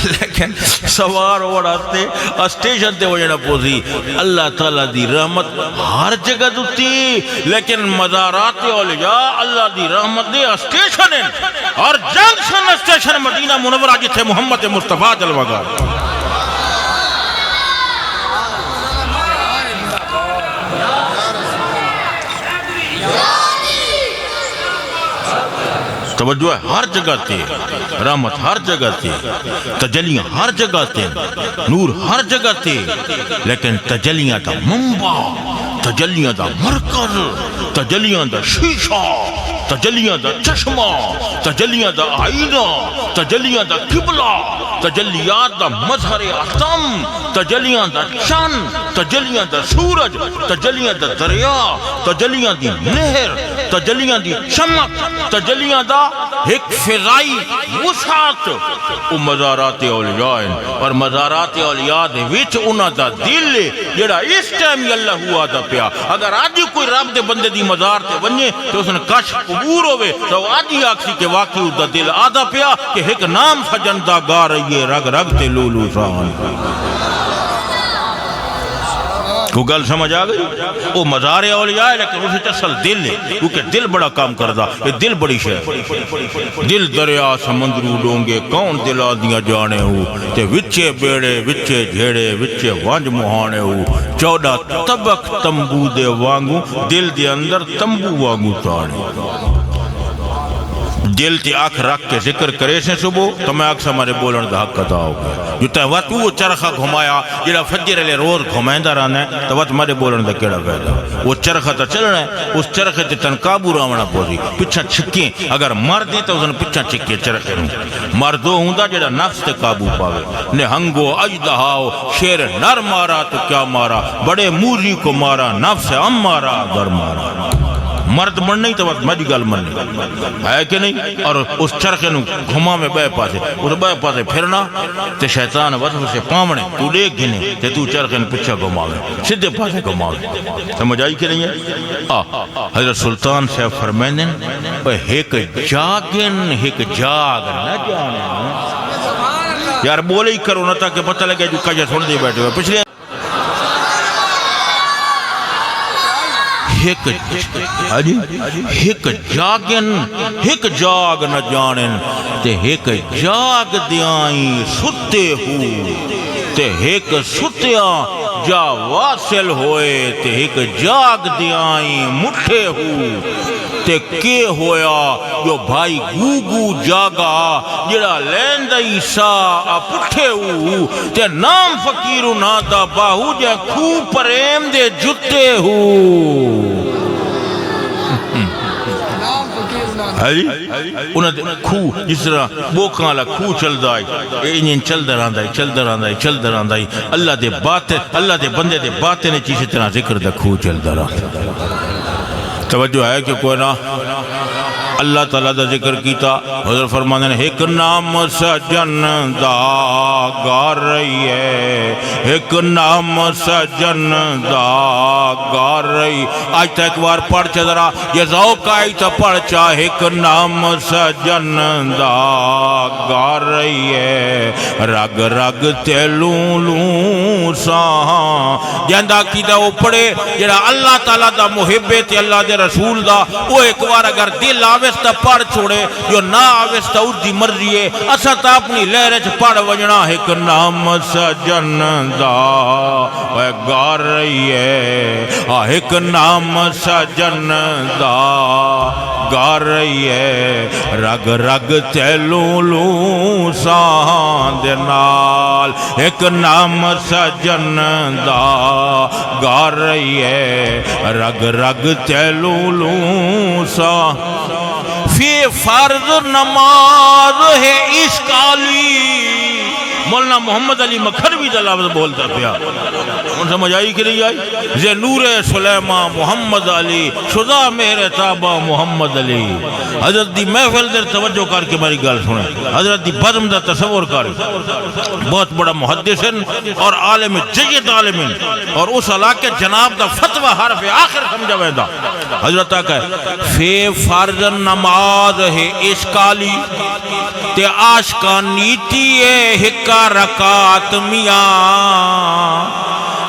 لیکن سوارو وناستے اسٹیشن تے وجنا پوزی. اللہ تعالیٰ دی رحمت ہر جگہ دوتی لیکن مزارات اولیاء اللہ دی رحمت دے اسٹیشن ہیں اور جنکشن اسٹیشن مدینہ منورہ جتھے محمد مصطفیٰ جلوہ گا. توجہ ہے ہر جگہ تے رحمت ہر جگہ تے تجلیاں ہر جگہ تے نور ہر جگہ تے لیکن تجلیاں دا منبع تجلیاں دا مرکز تجلیاں دا شیشہ تجلیاں دا چشمہ تجلیاں دا آئینہ تجلیاں دا قبلہ تجلیات دا مظہر اعظم تجلیاں دا چند تجلیاں دا سورج تجلیاں دا دریا تجلیاں دی نہر تجلیاں دی چمک تجلیاں دا ایک فضائی وسعت او مزارات اولیاء اور مزارات اولیاء دے وچ انہاں دا دل جڑا اس ٹائم اللہ ہوا دا پیا. اگر آج کوئی رب دے بندے دی مزار تے ونجے تو اس نے کش قبور ہوئے تو آج ہی آکسی کے واقعی دا دل آدھا پیا کہ ایک نام سجن دا گا رہی ہے رگ رگ تے لولو سان. کو گل سمجھ آگئی وہ مزار اولیاء ہے لیکن اسے اصل دل ہے کیونکہ دل بڑا کام کردہ یہ دل بڑی شے. دل دریا سمندرو ڈونگے کون دل آدیاں جانے ہو تے وچے بیڑے وچے جھیڑے وچے وانج مہانے ہو 14 طبق تمبو دے وانگو دل دے اندر تمبو وانگو تانے. دل تی آنکھ رکھ کے ذکر کرے سے صبح تو میں آنکھ سے ہمارے بولن دا حق ادا ہوگا. جو تہوات وہ چرخہ گھمایا جڑا فجر علیہ روز گھمائندہ رہنا ہے تو وقت ہمارے بولن دا کیڑا فائدہ. وہ چرخہ تا چلنا ہے اس چرخے تے تنقابو راونا پوزی پچھا چھکیں اگر مرد ہیں تو اسن پچھا چھکیں چرخے نو. مردو ہوندا جڑا نفس تے قابو پاوے نہنگو اجدہاو شیر نر مارا تو کیا مارا بڑے موری کو مارا نفس ام مارا در مارا. مرد من نہیں تو مجھ گل من نہیں ہے کہ نہیں. اور اس چرخے نو گھما میں بے پاسے اس بے پاسے پھرنا تے شیطان وقت اسے پامنے تو لے گھنے تے تو چرخے نو پچھا گھماوے سدھے پاسے گھماوے. سمجھ آئی کہ نہیں ہے؟ حضرت سلطان صاحب فرمائیں ایک جاگن ایک جاگ نہ جانے. یار بولے ہی کرو نہ تاکہ پتہ لگے جو کجا سن دے بیٹھے ہوئے پچھلے ایک جاگن ایک جاگ نہ جانن تے ایک جاگ دیائیں ستے ہو تے ایک ستیاں جا واصل ہوئے تے ایک جاگ دیائیں مٹھے ہو تے کے ہویا جو بھائی گوگو جاگا جڑا لیندائی سا پٹھے ہو تے نام فقیرو نادا باہو جا کھو پریم دے جتے ہو. انہاں دے کھو جس طرح بوکاں والا کھو چل دائی انہیں چل دراندائی چل دراندائی چل دراندائی اللہ دے باتے اللہ دے بندے دے باتے نے چیزی طرح ذکر دا کھو چل دراندائی. توجہ ہے کہ کوئی نہ اللہ تعالیٰ دا ذکر کیتا حضرت فرمانے نے ایک نام سجن دا گا رہی ہے ایک نام سجن دا گا رہی. آج تا ایک بار پڑھ چدرا یہ ذوق آئی تا پڑھ چاہ ایک نام سجن دا گا رہی ہے رگ رگ تے لوں لوں ساں جہندہ کی دا وہ پڑھے جڑا اللہ تعالیٰ دا محبت اللہ دے رسول دا وہ ایک بار اگر دل آوے آویستا پڑھ چھوڑے جو نہ آویستا اردی مرضی ہے اسا تا اپنی لہرچ پڑھ وجنا ایک نام سجن دا اے گار رہی ہے ایک نام سجن دا گار رہی ہے رگ رگ تیلوں لوں ساند نال ایک نام سجن دا گار رہی ہے رگ رگ تیلوں لوں ساند فی فرض نماز ہے اشکالی مولانا محمد علی مکھروی دا لفظ بولتا پیا ان سمجھ آئی کہ نہیں آئی زی نور سلیمان محمد علی شدا مہر تابہ محمد علی حضرت دی محفل در توجہ کر کے میری گل سنیں حضرت دی بزم دا تصور کر بہت بڑا محدثن اور عالم جید عالمین اور اس علاقے جناب دا فتوہ حرف آخر سمجھا ویدہ حضرت آقا ہے فی فرض نماز ہے اشکالی تے آشکا نیتی ہے ہکا رکات میاں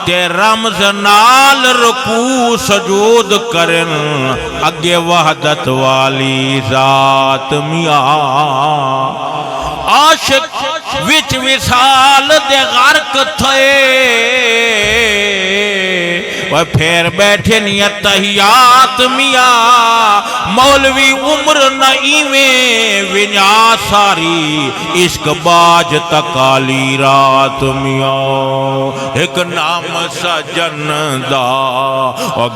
تے رمز نال رکوع سجود کرن اگے وحدت والی ذات میاں عاشق وچ وصال دے غرق تھے وہ پھر بیٹھے نیت تحیات میاں مولوی عمر نئیویں ونیا ساری عشق باج تکالی رات میاں ایک نام سجن دا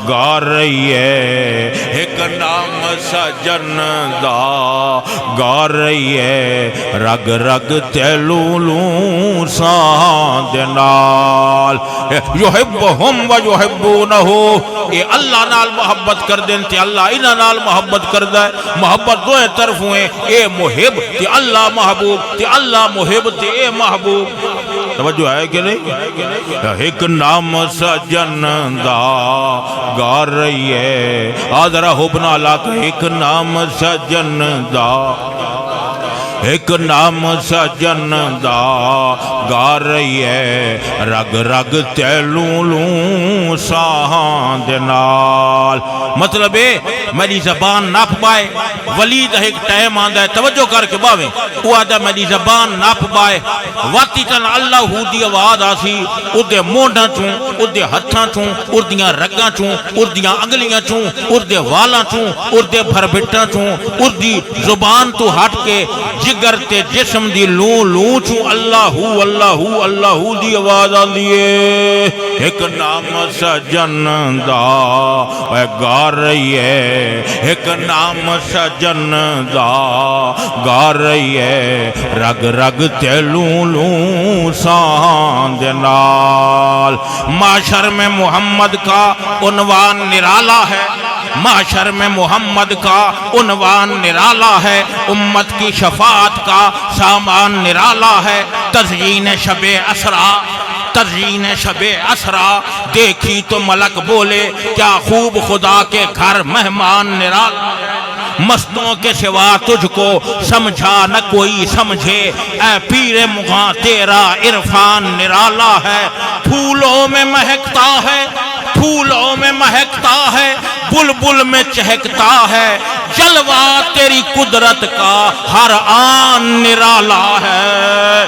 گار رہی ہے ایک نام سجن دا گار رہی ہے رگ رگ تیلوں لوں ساند نال یحبہم و یحبونہو اے اللہ نال محبت کر دیں تے اللہ انہا نال محبت کر دائے محبت دوئے طرف ہوئے اے محب تے اللہ محبوب تے اللہ محب تے اے محبوب توجہ ہے کہ نہیں ایک نام سجن دا گار رہی ہے آدھرہ حبنا لاکھ ایک نام سجن دا ایک نام سجن دا گار رہی ہے رگ رگ تیلوں لوں ساند نال مطلب ہے میری زبان ناپ پائے ولید ایک ٹائم آندہ ہے توجہ کر کے باویں وہ آدھا میری زبان ناپ پائے واتی تن اللہ ہو دی آواز آسی اردے مونڈا چوں اردے ہتھاں چوں اردیاں رگاں چوں اردیاں انگلیاں چوں اردے والاں چوں اردے بھربٹاں چوں اردی زبان تو ہٹ کے جگر تے جسم دی لوں لوں چوں اللہ اللہ دی آواز آن دیئے ایک نام سجن دا اے گار رہی ہے ایک نام سجن دا گار رہی ہے رگ رگ تیلوں لوں ساند نال معاشر میں محمد کا عنوان نرالا ہے معاشر میں محمد کا عنوان نرالا ہے امت کی شفاعت کا سامان نرالا ہے تزیین شب اسرا تزیین شب اسرا دیکھی تو ملک بولے کیا خوب خدا کے گھر مہمان نرالا ہے مستوں کے سوا تجھ کو سمجھا نہ کوئی سمجھے اے پیر مغاں تیرا عرفان نرالا ہے پھولوں میں مہکتا ہے پھولوں میں مہکتا ہے بلبل میں چہکتا ہے جلوہ تیری قدرت کا ہر آن نرالا ہے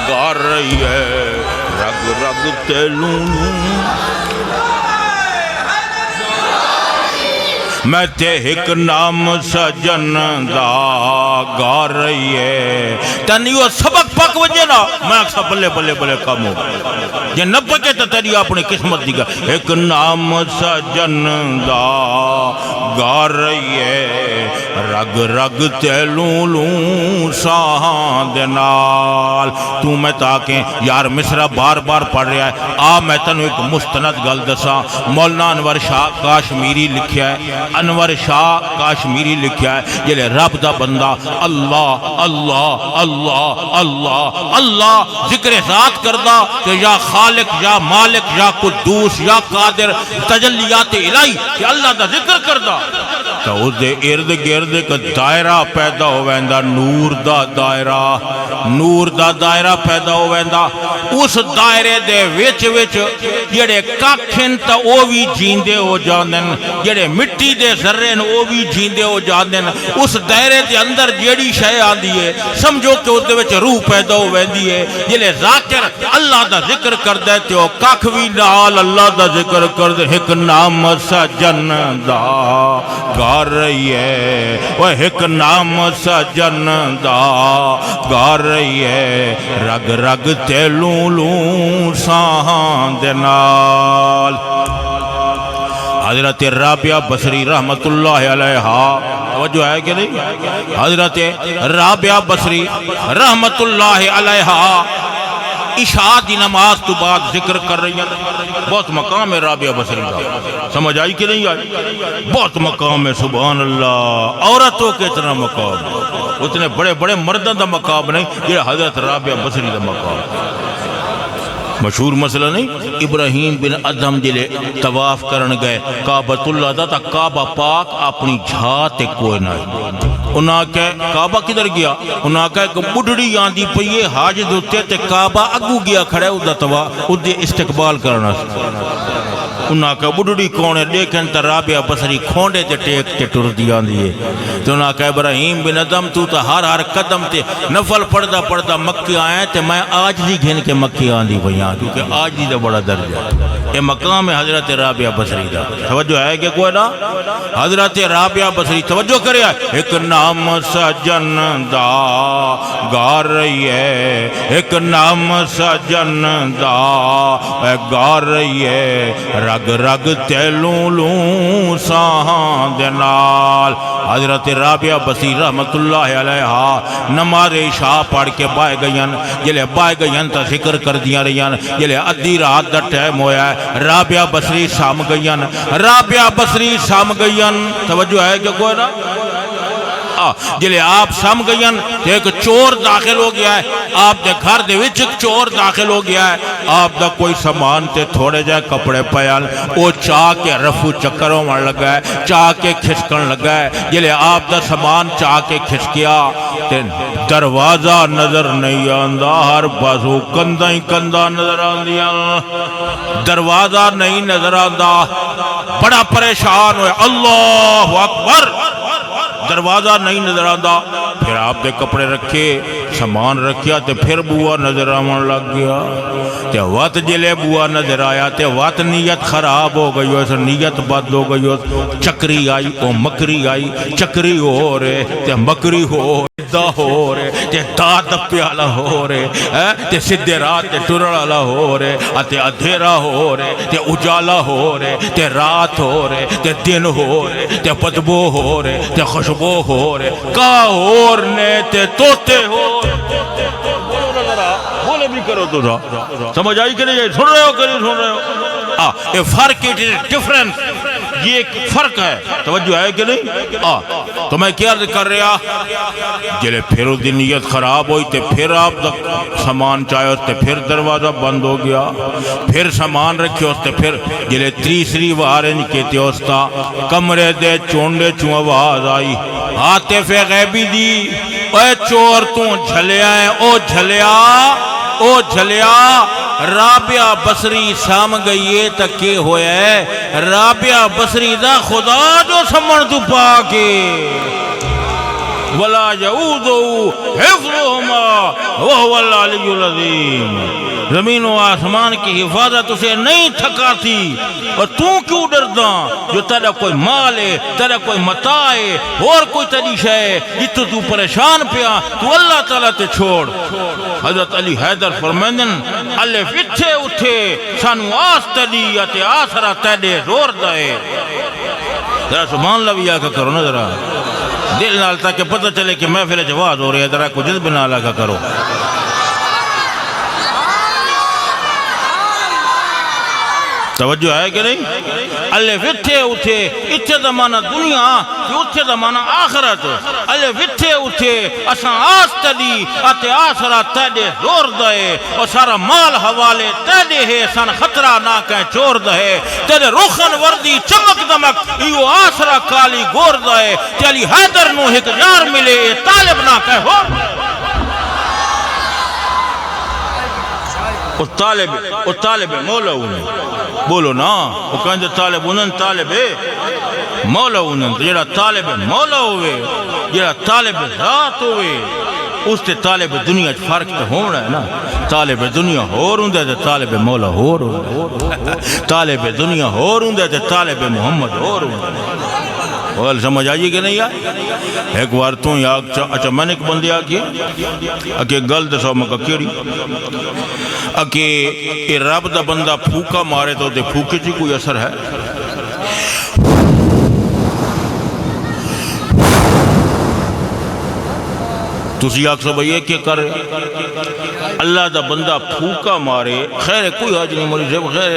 گار رہی ہے رگ رگ تیلوں میں تے ایک نام سجن دا گار رہی ہے تنیو سبق پک وجہ نا میں اکسا بلے بلے بلے کم ہو یہ نہ پکے تو تیری اپنی قسمت دیگا ایک نام سجن دا گار رہی ہے رگ رگ تیلوں لوں ساند نال تو میں تاکیں یار مصرہ بار بار پڑھ رہا ہے آ میں تنو ایک مستند گل دسا مولانا انور شاہ کاشمیری لکھیا ہے انور شاہ کاشمیری لکھیا ہے یہ لے رب دا بندہ اللہ اللہ اللہ اللہ اللہ ذکر ذات کردہ کہ یا خالق یا مالک یا قدوس یا قادر تجلیات الہی کہ اللہ دا ذکر کردہ تو اس دے ارد گرد ایک دائرہ پیدا ہو ویندا نور دا دائرہ پیدا ہو ویندا اس دائرے دے وچ جڑے کاکھن تا او بھی جیندے ہو جاندن جڑے مٹی دے ذرے نے او بھی جیندے ہو جاندن اس دائرے دے اندر جیڑی شے آندی ہے سمجھو کہ اس دے وچ روح پیدا ہو ویندی ہے جلے ذاکر اللہ دا ذکر کردے تے او کاکھ وی نال اللہ دا ذکر کردے ایک نام سجن دا گا رہی ہے وہ ایک نام سجن دا گا رہی ہے رگ رگ تے لوں لوں ساہاں دے نال حضرت رابعہ بصری رحمت اللہ علیہا توجہ ہے کہ نہیں حضرت رابعہ بصری رحمت اللہ علیہا عشاء دی نماز تو بعد ذکر کر رہی ہیں بہت مقام ہے رابعہ بصری کا سمجھ آئی کہ نہیں آئی بہت مقام ہے سبحان اللہ عورتوں کے اتنا مقام اتنے بڑے بڑے مردوں دا مقام نہیں یہ حضرت رابعہ بصری دا مقام مشہور مسئلہ نہیں ابراہیم بن ادھم جلے طواف کرن گئے کعبۃ اللہ دا تا کعبہ پاک اپنی جھاتے کوئی نہ انہاں کہے کعبہ کدھر گیا انہاں کہے کہ بڑھڑی آندی پئیے حاج دوتے تے کعبہ اگو گیا کھڑے ادھا توا ادھے استقبال کرنا انہاں کہا بڑھڑی کونے لیکن تا رابعہ بصری کھونڈے تے ٹیک تے ٹر دیا دیئے تو انہاں کہا ابراہیم بن ادم تو تا ہر قدم تے نفل پڑھدا مکی آئے تے میں آج دی گھن کے مکی آندی بھئیاں کیونکہ آج دی دا بڑا درجہ یہ مقام ہے حضرت رابعہ بصری دا توجہ ہے کہ کوئی نا حضرت رابعہ بصری توجہ کرے ایک نام سجن دا گا رہی ہے ایک نام سجن دا گا رہی ہے رگ رگ تیلوں لوں ساہاں دے نال حضرت رابعہ بصری رحمت اللہ علیہا نماز عشاء پڑھ کے بائے گئین جلے بائے گئین تا ذکر کر دیا رہیان جلے ادھی رات دا ٹائم ہویا ہے رابعہ بصری سام گئین رابعہ بصری سام گئین توجہ ہے کہ کوئی نا جلے آپ سم گئین ایک چور داخل ہو گیا ہے آپ دے گھر دے وچ ایک چور داخل ہو گیا ہے آپ دا کوئی سامان تے تھوڑے جائے کپڑے پیال او چاہ کے رفو چکروں مر لگا ہے چاہ کے کھسکن لگا ہے جلے آپ دا سامان چاہ کے کھسکیا تے دروازہ نظر نہیں آندہ ہر بازو کندہ ہی کندہ نظر آندیا دروازہ نہیں نظر آندہ بڑا پریشان ہوئے اللہ اکبر دروازہ نہیں نظر آندہ پھر آپ دے کپڑے رکھے سامان رکھیا تے پھر بوا نظر آمان لگ گیا تے وقت جلے بوا نظر آیا تے وقت نیت خراب ہو گئی ہو نیت بد ہو گئی ہو چکری آئی او مکری آئی چکری ہو رہے تے مکری ہو دا ہو رہے تے داد پیالا ہو رہے تے سدھے رات تے ٹرڑالا ہو رہے تے ادھیرا ہو رہے تے اجالا ہو رہے تے رات ہو رہے تے دن ہو رہے تے بدبو ہو رہے تے خوشبو ہو رہے کا اور نے تے توتے ہو بولے بھی کرو تو را سمجھ آئی کہ نہیں سن رہے ہو کہ نہیں سن رہے ہو یہ فرق ہے ڈیفرنس یہ ایک فرق ہے توجہ ہے کہ نہیں تو میں کیا کر رہا جلے پھر اس دن نیت خراب ہوئی تے پھر آپ سامان چاہے اس تے پھر دروازہ بند ہو گیا پھر سامان رکھے اس تے پھر جلے تیسری وارن کہتے ہوستا کمرے دے چونڈے چون آواز آئی عاطف غیبی دی اے چور تو جھلیا ہے او جھلیا رابعہ بصری سام گئیے تکے ہوئے ہے رابعہ بصری دا خدا جو سمن تو پاکے وَلَا يَعُودُهُ حِفْظُهُمَا وَهُوَ الْعَلِيُّ الْعَظِيمُ زمین و آسمان کی حفاظت اسے نہیں تھکاتی اور تو کیوں ڈردا جو تیرا کوئی مال ہے تیرا کوئی متاع ہے اور کوئی تیری شے ہے جتو تو پریشان پیا تو اللہ تعالیٰ تے چھوڑ حضرت علی حیدر فرمیندن الف اتھے اٹھے سانو آس تلی تے آسرا تیڑے زور دائے ذرا سبحان اللہ بھی آکا کرو نا ذرا دل نال تاکہ پتہ چلے کہ محفل جواز ہو رہی ہے ذرا کو جذب نال آکا کرو توجہ ہے کہ نہیں؟ الف اتھے اتھے، اتھے زمانہ دنیا اتھے زمانہ آخرت، الف اتھے اتھے اساں آس تدی اتے آسرا تیڈے زور دے، اور سارا مال حوالے تیڈے ہے، سن خطرہ نہ کہیں چور دے، تیڈے روخن وردی چمک دمک ایو آسرا کالی گور دے، تیلی حیدر نو ایک یار ملے طالب نہ کہیں ہو او طالب مولا انہیں بولو نا، وہ کہیں طالب انہیں طالب مولا انہیں، جڑا طالب مولا ہوئے، جڑا طالب ذات ہوئے، اس تے طالب دنیا فرق تے ہونا ہے نا۔ طالب دنیا ہور ہوندے تے طالب مولا ہور ہوندے، طالب دنیا ہور ہوندے تے طالب محمد ہور ہوندے۔ اور سمجھ آئیے کہ نہیں آئے؟ ایک بار تو یا اچھا میں نے ایک بندے آکی اکی گل دسو مکہ کیڑی اکی رب دا بندہ پھوکا مارے تو دے پھوکے جی کوئی اثر ہے؟ تسی آکھ سو بھئی کیا کر رہے؟ اللہ دا بندہ پھوکا مارے خیر کوئی حاج نہیں مولی صاحب خیر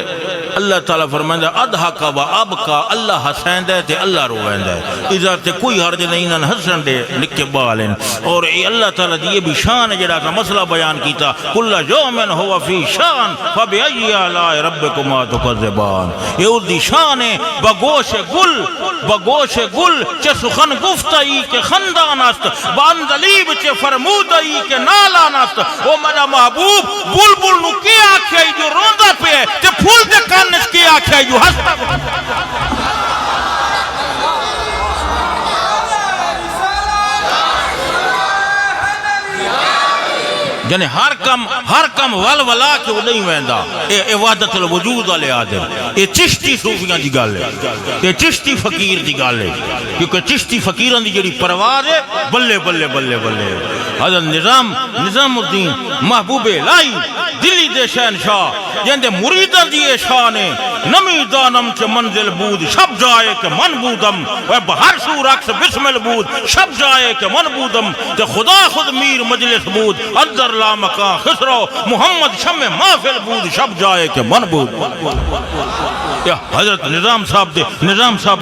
اللہ تعالیٰ فرمائندہ ادھاکا و ابکا، اللہ حسین دے تے اللہ روین دے، ادھر تے کوئی حرج نہیں نہ حسن دے لکھے بالیں، اور اللہ تعالیٰ دی یہ بھی شان ہے جڑا تھا مسئلہ بیان کیتا کل یومن ہوا فی شان فبئی آلاء ربکما تکذبان، یہ اس دی شان ہے بگوش گل چے سخن گفتائی کے خندان است باندلیب چے فرمودائی کے نالان است، وہ میرا محبوب بلبل نو کی آکھائی جو روندہ پہ ہے تے پھول دے کانش کی آکھائی جو ہستا یعنی ہر کم ولا کے وہ نہیں ویندا، اے وحدت الوجود والے آدم، اے چشتی صوفیاں دی گل ہے، اے چشتی فقیر دی گل ہے، کیونکہ چشتی فقیراں دی جڑی پرواز ہے بلے بلے بلے بلے حضرت نظام الدین محبوب الہی دلی دے شہنشاہ جندے مریداں دی شان ہے، نمی دانم چ منزل بود شب جائے کہ من بودم، وہ بہر سو رقص بسمل بود شب جائے کہ من بودم، تے خدا خود میر مجلس بود اندر لا مکان خسرو محمد شم محفل بود شب جائے کہ من بود۔ یا حضرت نظام صاحب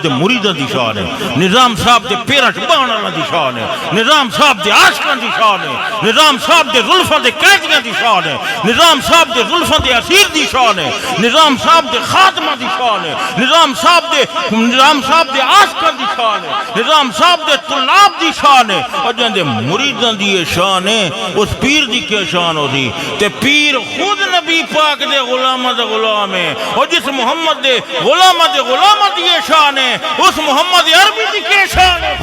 دے مریداں دی شان ہے، نظام صاحب دے پیرٹ بانا دی شان ہے، نظام صاحب دے عاشقاں دی شان ہے، نظام صاحب دے زلفاں دے قیدیاں دی شان ہے، نظام صاحب دے زلفاں دے اسیر دی شان ہے، نظام صاحب دے خاتمہ دی شان ہے، نظام صاحب دے عاشقاں دی شان ہے، نظام صاحب دے طلاب دی شان ہے، اور جندے مریداں دی شان ہے اس پیر دی کیا شان ہو دی، تے پیر خود نبی پاک دے غلامہ دے غلام ہے، اور جس محمد دے غلامہ دی شان ہے اس محمد عربی دی کیا شان ہے۔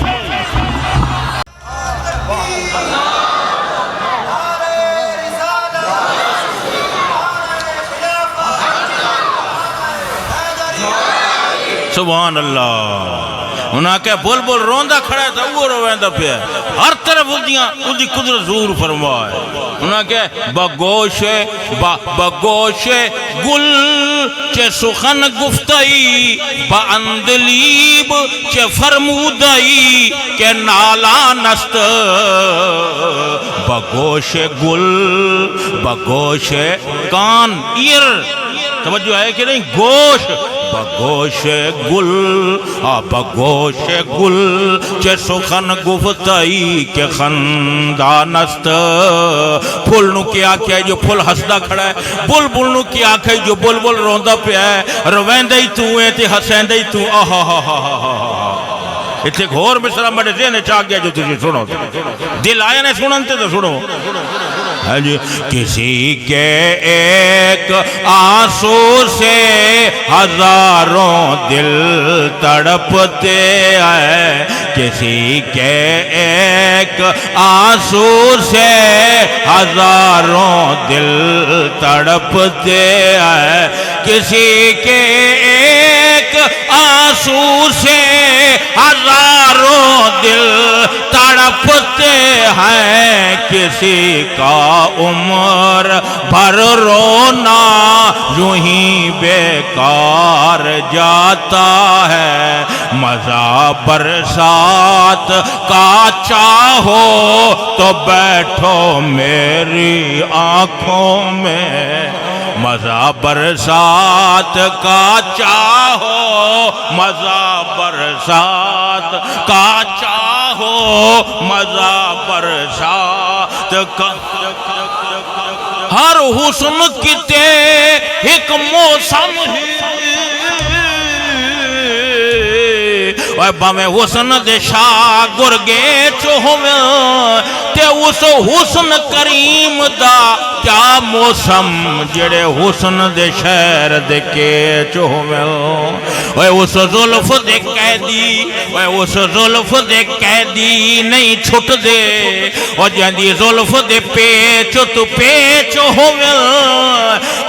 سبحان اللہ، انہاں کہ بلبل روندہ کھڑا ہے تو وہ رویندہ پہ ہے، ہر طرف اس دی قدرت ظہور فرمائے، انہاں کہ بگوش گل چے سخن گفتائی با اندلیب چے فرمودائی کہ نالان است، بگوش گل بگوش کان ایر توجہ ہے کہ نہیں گوش بگوش گل چے سخن گفتائی کے خندان است، پھول نو کیا کیا جو پھول ہسدا کھڑا ہے، بلبل نو کیا کیا جو بلبل روندہ پہ ہے، رویندہ ہی تو ہے تے حسیندہ ہی تو آہا ہا ہا ہا ہا اتنے ایک اور مصرع میرے ذہن چاہ گیا جو تجھے سنو دل آیا نے سننتے تو سنو، کسی کے ایک آنسو سے ہزاروں دل تڑپتے ہیں، کسی کے ایک آنسو سے ہزاروں دل تڑپتے ہیں، کسی کے ایک آنسو سے ہزاروں دل تڑپتے ہیں، کسی کا عمر بھر رونا یوں ہی بیکار جاتا ہے، مزہ برسات کا چاہو تو بیٹھو میری آنکھوں میں، مزہ برسات کا چاہو مزہ برسات کا چاہو مزہ برسات کا ہر حسن کتے ایک موسم ہی بامے حسن دے شاگر گے چوہویں تے اس حسن کریم دا کیا موسم جڑے حسن دے شہر دے کے چوہویں اس ظلف دے قیدی اس ظلف دے قیدی نہیں چھٹ دے اور جاندی ظلف دے پیچ تو پیچ ہوئے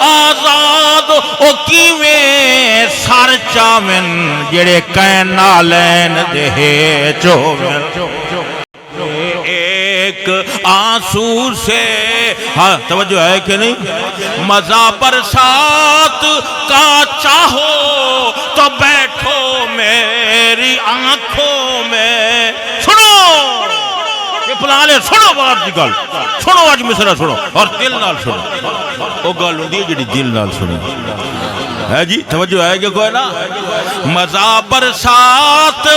آزاد او کیویں سار چاویں جڑے کہنا لین دے چوہویں ایک آنسو سے ہاں توجہ ہے کہ نہیں مزہ برسات کا چاہو تو بیٹھو میری آنکھوں میں سنو یہ پلالے سنو بات دی گل سنو آج مصرہ سنو اور دل نال سنو وہ گل ہوں دی جڑی دل نال سنو ہے جی توجہ ہے کہ کوئی نا مزہ برسات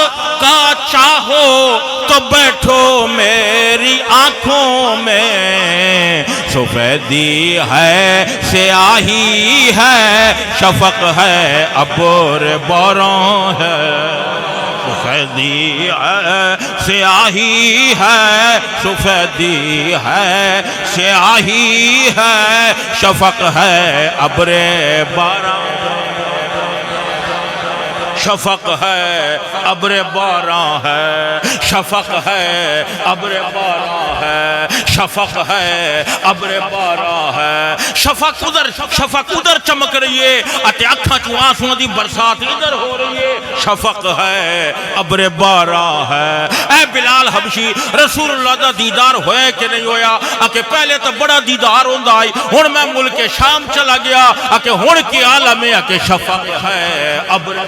کا چاہو تو بیٹھو میری آنکھوں میں سفیدی ہے سیاہی ہے شفق ہے ابر باران ہے سفیدی ہے سیاہی ہے سفیدی ہے سیاہی ہے شفق ہے ابر باران شفق ہے ابر باران ہے شفق ہے ابر باران ہے شفق ہے ابر باران ہے شفق ادھر چمک رہی ہے اتے اکھاں چوں آنسوں دی برسات ادھر ہو رہی ہے شفق ہے ابر باران ہے اے بلال حبشی رسول اللہ دا دیدار ہوئے کہ نہیں ہویا کہ پہلے تو بڑا دیدار ہوندا آئی ہن میں ملک شام چلا گیا کہ ہن کی عالم ہے کہ شفق ہے ابر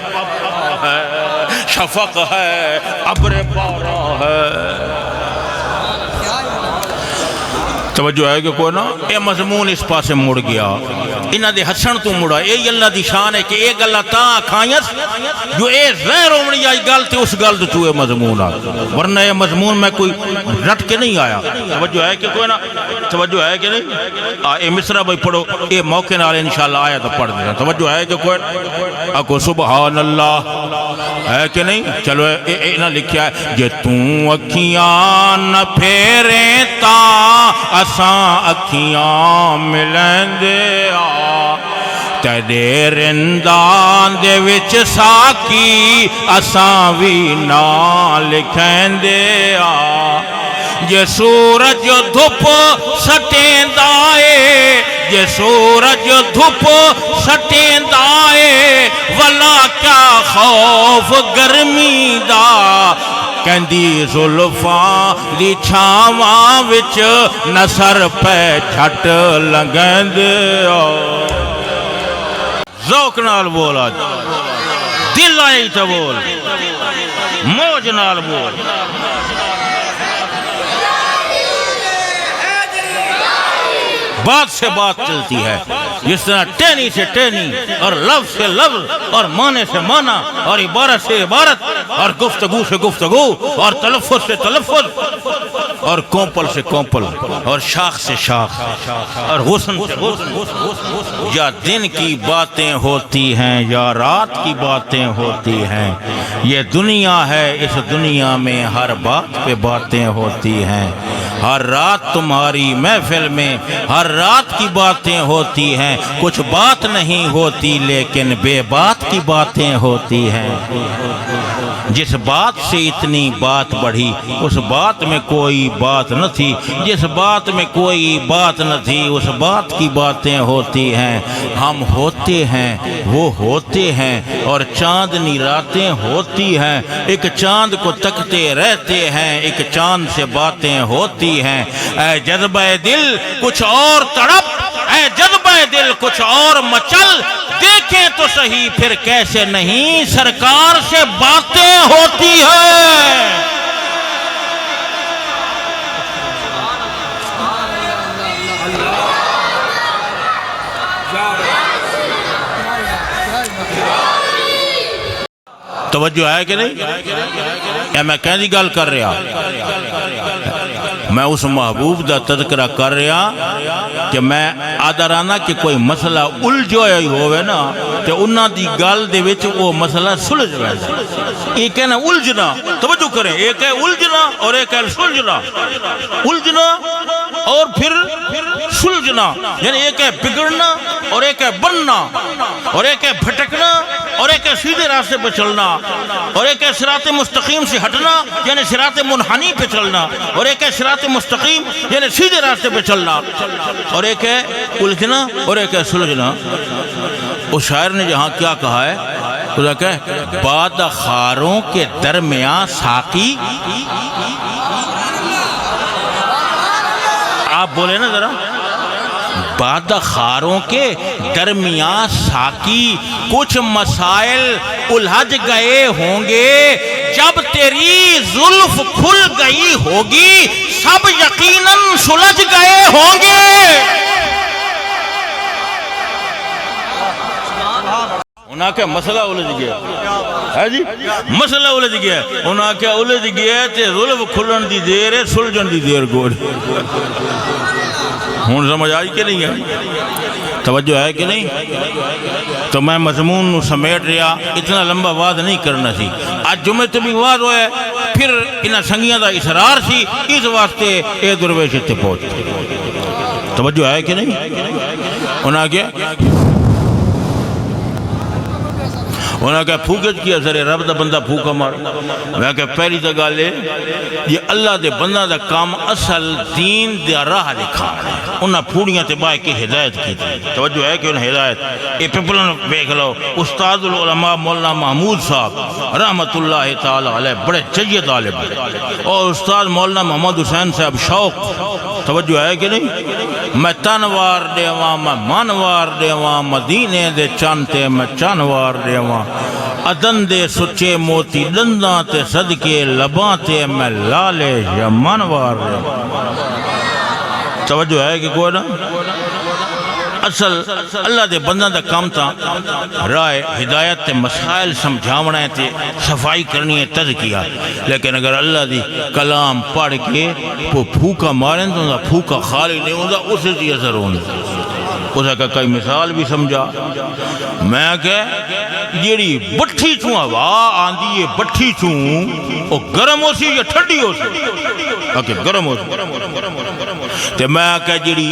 ہے شفق ہے ابر باران ہے توجہ ہے کہ کوئی نا اے مضمون اس پاسے مڑ گیا انہاں دے ہسن تو مڑا اے اللہ دی شان ہے کہ اے گلاں تاں کھائیس جو اے زہر ہومنی آئی گل تے اس گل تو اے مضمون آ ورنہ اے مضمون میں کوئی رٹ کے نہیں آیا توجہ ہے کہ کوئی نا توجہ ہے کہ نہیں اے مصرہ بھائی پڑھو اے موقع نال انشاءاللہ آیا تو پڑھ دینا توجہ ہے کہ کوئی اکو سبحان اللہ ہے کہ نہیں چلو اے نہ لکھیا ہے جے توں اکھیاں نہ پھیرے تاں اساں اکھیاں ملیں دے آ تیرے رندان دے وچ ساکی اساں وی نام لکھیں دے آ جے سورج دھوپ سٹیندا اے جے سورج دھوپ سٹیندا اے ولا کیا خوف گرمی دا کہندی زلفاں دی چھاواں وچ نصر پہ جھٹ لنگندے ذوق نال بول آج دل آئی تو بول موج نال بول بات سے بات چلتی ہے جس طرح ٹینی سے ٹینی اور لفظ سے لفظ اور معنی سے معنی اور عبارت سے عبارت اور گفتگو سے گفتگو اور تلفظ سے تلفظ اور کومپل سے کومپل اور شاخ سے شاخ اور حسن سے حسن یا دن کی باتیں ہوتی ہیں یا رات کی باتیں ہوتی ہیں یہ دنیا ہے اس دنیا میں ہر بات پہ باتیں ہوتی ہیں ہر رات تمہاری محفل میں ہر رات کی باتیں ہوتی ہیں کچھ بات نہیں ہوتی لیکن بے بات کی باتیں ہوتی ہیں جس بات سے اتنی بات بڑھی اس بات میں کوئی بات نہ تھی جس بات میں کوئی بات نہ تھی اس بات کی باتیں ہوتی ہیں ہم ہوتے ہیں وہ ہوتے ہیں اور چاندنی راتیں ہوتی ہیں ایک چاند کو تکتے رہتے ہیں ایک چاند سے باتیں ہوتی ہیں اے جذبہ دل کچھ اور تڑپ اے جذبہ دل کچھ اور مچل دیکھیں تو صحیح پھر کیسے نہیں سرکار سے باتیں ہوتی ہیں توجہ ہے کہ نہیں؟ یا میں کہیں گل کر رہا میں اس محبوب دا تذکرہ کر رہا کہ میں آدھرانا کہ کوئی مسئلہ الجھویا ہی ہوئے نا کہ انہاں دی گل دے وچ وہ مسئلہ سلجھ ویسا ایک ہے نا الجھنا توجہ کریں ایک ہے الجھنا اور ایک ہے سلجھنا الجھنا اور پھر سلجھنا یعنی ایک ہے بگڑنا اور ایک ہے بننا اور ایک ہے بھٹکنا اور ایک ہے سیدھے راستے پہ چلنا اور ایک ہے صراط مستقیم سے ہٹنا یعنی صراط منحنی پہ چلنا اور ایک ہے صراط مستقیم یعنی سیدھے راستے پہ چلنا اور ایک ہے الجھنا اور ایک ہے سلجھنا اس شاعر نے جہاں کیا کہا ہے خدا کہ باد خاروں کے درمیان ساقی آپ بولے نا ذرا باد خاروں کے درمیان ساقی کچھ مسائل الجھ گئے ہوں گے جب تیری زلف کھل گئی ہوگی سب یقیناً سلجھ گئے ہوں گے انہاں کے مسئلہ الجھ گیا ہے جی مسئلہ الجھ گیا انہاں کے الجھ گیا تے زلف کھلن دی دیر ہے سلجھن دی دیر گوڑ ہون سمجھ آئی کہ نہیں ہے توجہ ہے کہ نہیں تو میں مضمون سمیٹ رہا اتنا لمبا وعد نہیں کرنا سی آج جمعے تو بھی وعد ہوئے پھر انہاں سنگیاں دا اصرار سی اس واسطے اے درویش تے پہنچ توجہ ہے کہ نہیں انہاں کیا انہاں کہا پھوکت کیا سرے رب دا بندہ پھوکا مار میں کہا پہلی تا گالے یہ اللہ دے بندہ دا کام اصل دین دے راہ لکھا انہاں پھوڑیاں تے بائے کی ہدایت کی توجہ ہے کہ انہاں ہدایت یہ پیپلن بیک لو استاد العلماء مولانا محمود صاحب رحمت اللہ تعالی علیہ بڑے جید عالم اور استاد مولانا محمد حسین صاحب شوق توجہ ہے کہ نہیں میں تنوار دیواں میں مانوار دیواں مدینے دے چانتے میں چانوار دیواں ادن دے سچے موتی دنداں تے صدقے لباں تے میں لالے یا مانوار توجہ ہے کہ کوئی نا اصل اللہ دے بندہ دا کام تا رائے ہدایت تے مسائل سمجھاونا تے صفائی کرنی ہے تذکیہ لیکن اگر اللہ دی کلام پڑھ کے وہ پھوکا ماریں تو پھوکا خالی نہیں ہوتا اسے دی اثر ہونا اسے کا کئی مثال بھی سمجھا میں کہ جیڑی بٹھی چوں ہوا آندھی ہے بٹھی چوں وہ گرم ہو سی یا ٹھنڈی ہو سی گرم ہو سی تے میں کہ جیڑی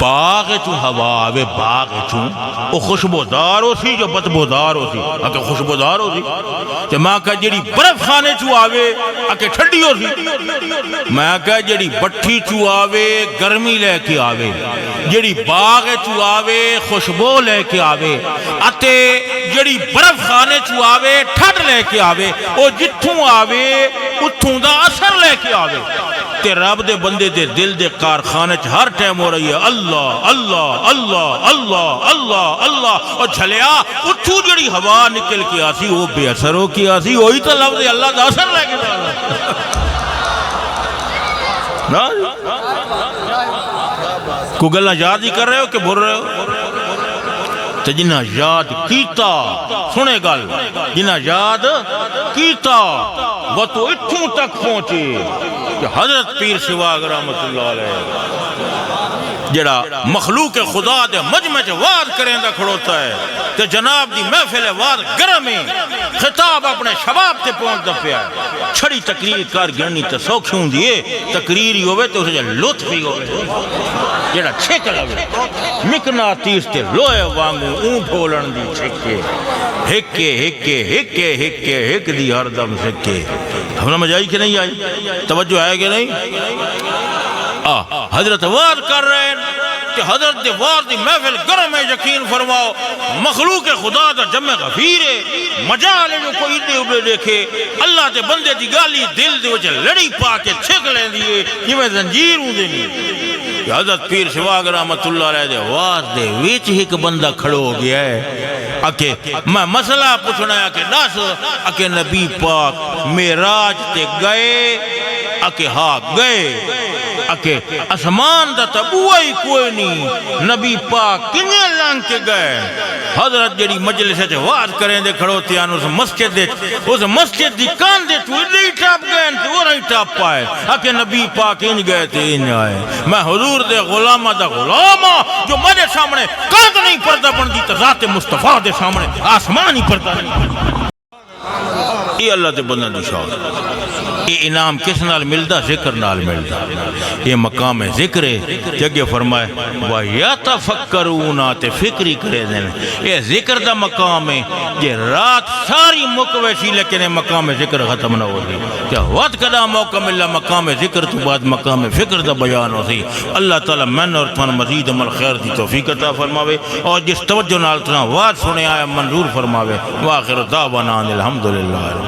باغ چوں ہوا آوے باغ چوں وہ خوشبودار ہو سی جو بدبودار ہو سی اگر خوشبودار ہو سی تے میں کہ جیڑی برف خانے چوں آوے اگر ٹھنڈی ہو سی میں کہ جیڑی بٹھی چوں آوے گرمی لے کے آوے جیڑی باغ چوں آوے خوشبو لے کے آوے اتے جیڑی برف خانے چوں آوے ٹھنڈ لے کے آوے وہ جتھوں آوے اتھوں دا اثر لے کے آوے تے رب دے بندے دے دل دے کارخانے چ ہر ٹائم ہو رہی ہے اللہ اللہ اللہ اللہ اللہ اللہ اور جھلیا اتھوں جڑی ہوا نکل کے آسی وہ بے اثر ہو کے آسی وہی تو لفظ اللہ دا اثر لے کے کو گلہ یاد ہی کر رہے ہو کہ بھول رہے ہو تو جنہ یاد کیتا سنے گل جنہ یاد کیتا وہ تو اتھوں تک پہنچے کہ حضرت پیر شواگ رحمت اللہ علیہ جڑا مخلوق خدا دے مجمع چ وعد کریں دا کھڑوتا ہے کہ جناب دی محفل وعد گرمی خطاب اپنے شباب تے پہنچ دا پیا ہے چھڑی تقریر کار گرنی تے سوکھوں دیئے تقریر ہی ہوئے تو اسے لطف ہی ہوئے جڑا چھک لگے مکنا تیس تے لوئے وانگو اون بھولن دی چھکے ہکے ہکے ہکے ہکے ہک دی ہر دم سکے ہم نے مجھائی کہ نہیں آئی توجہ ہے کہ نہیں حضرت وعد کر رہے ہیں کہ حضرت وعد دی محفل گرم میں یقین فرماؤ مخلوق خدا دا جمع غفیر ہے مجال ہے جو کوئی دے اوپر دیکھے اللہ دے بندے دی گالی دل دے وچے لڑی پا کے چھک لیں دیئے یہ میں زنجیر ہوں دے نہیں حضرت پیر شواگ رحمت اللہ علیہ دے وعد دے ویچ ایک بندہ کھڑو ہو گیا ہے اکے میں مسئلہ پوچھنا ہے کہ ناس اکے نبی پاک معراج تے گئے اکے ہاں گئے اکے اسمان دا تبوئی کوئی نہیں نبی پاک کنگے لانگ کے گئے حضرت جڑی مجلس ہے واز کریں دے کھڑو تیان اس مسجد دی کان دے تو ادھے ہی ٹاپ گئے تو وہ رہی ٹاپ پائے اکے نبی پاک انج گئے تھے انج آئے میں حضور دے غلامہ دا غلامہ جو میرے سامنے کانت نہیں پردہ بن دی ذات مصطفیٰ دے سامنے آسمان ہی پردہ نہیں یہ اللہ دے بندہ نشاؤ یہ انعام کس نال ملدا ذکر نال ملدا یہ مقام ذکر ہے جگہ فرمائے وَيَتَفَكَّرُونَ تے فکری کرے دیں یہ ذکر دا مقام ہے یہ رات ساری مکویسی لیکن یہ مقام ذکر ختم نہ ہو دی کیا وقت کدا موقع ملا مقام ذکر تو بعد مقام فکر دا بیان ہو سی اللہ تعالیٰ من اور تمہن مزید عمل خیر دی توفیق عطا فرماوے اور جس توجہ نال تنا وعد سنے آیا منظور فرماوے وآخر دعوانا الحمدللہ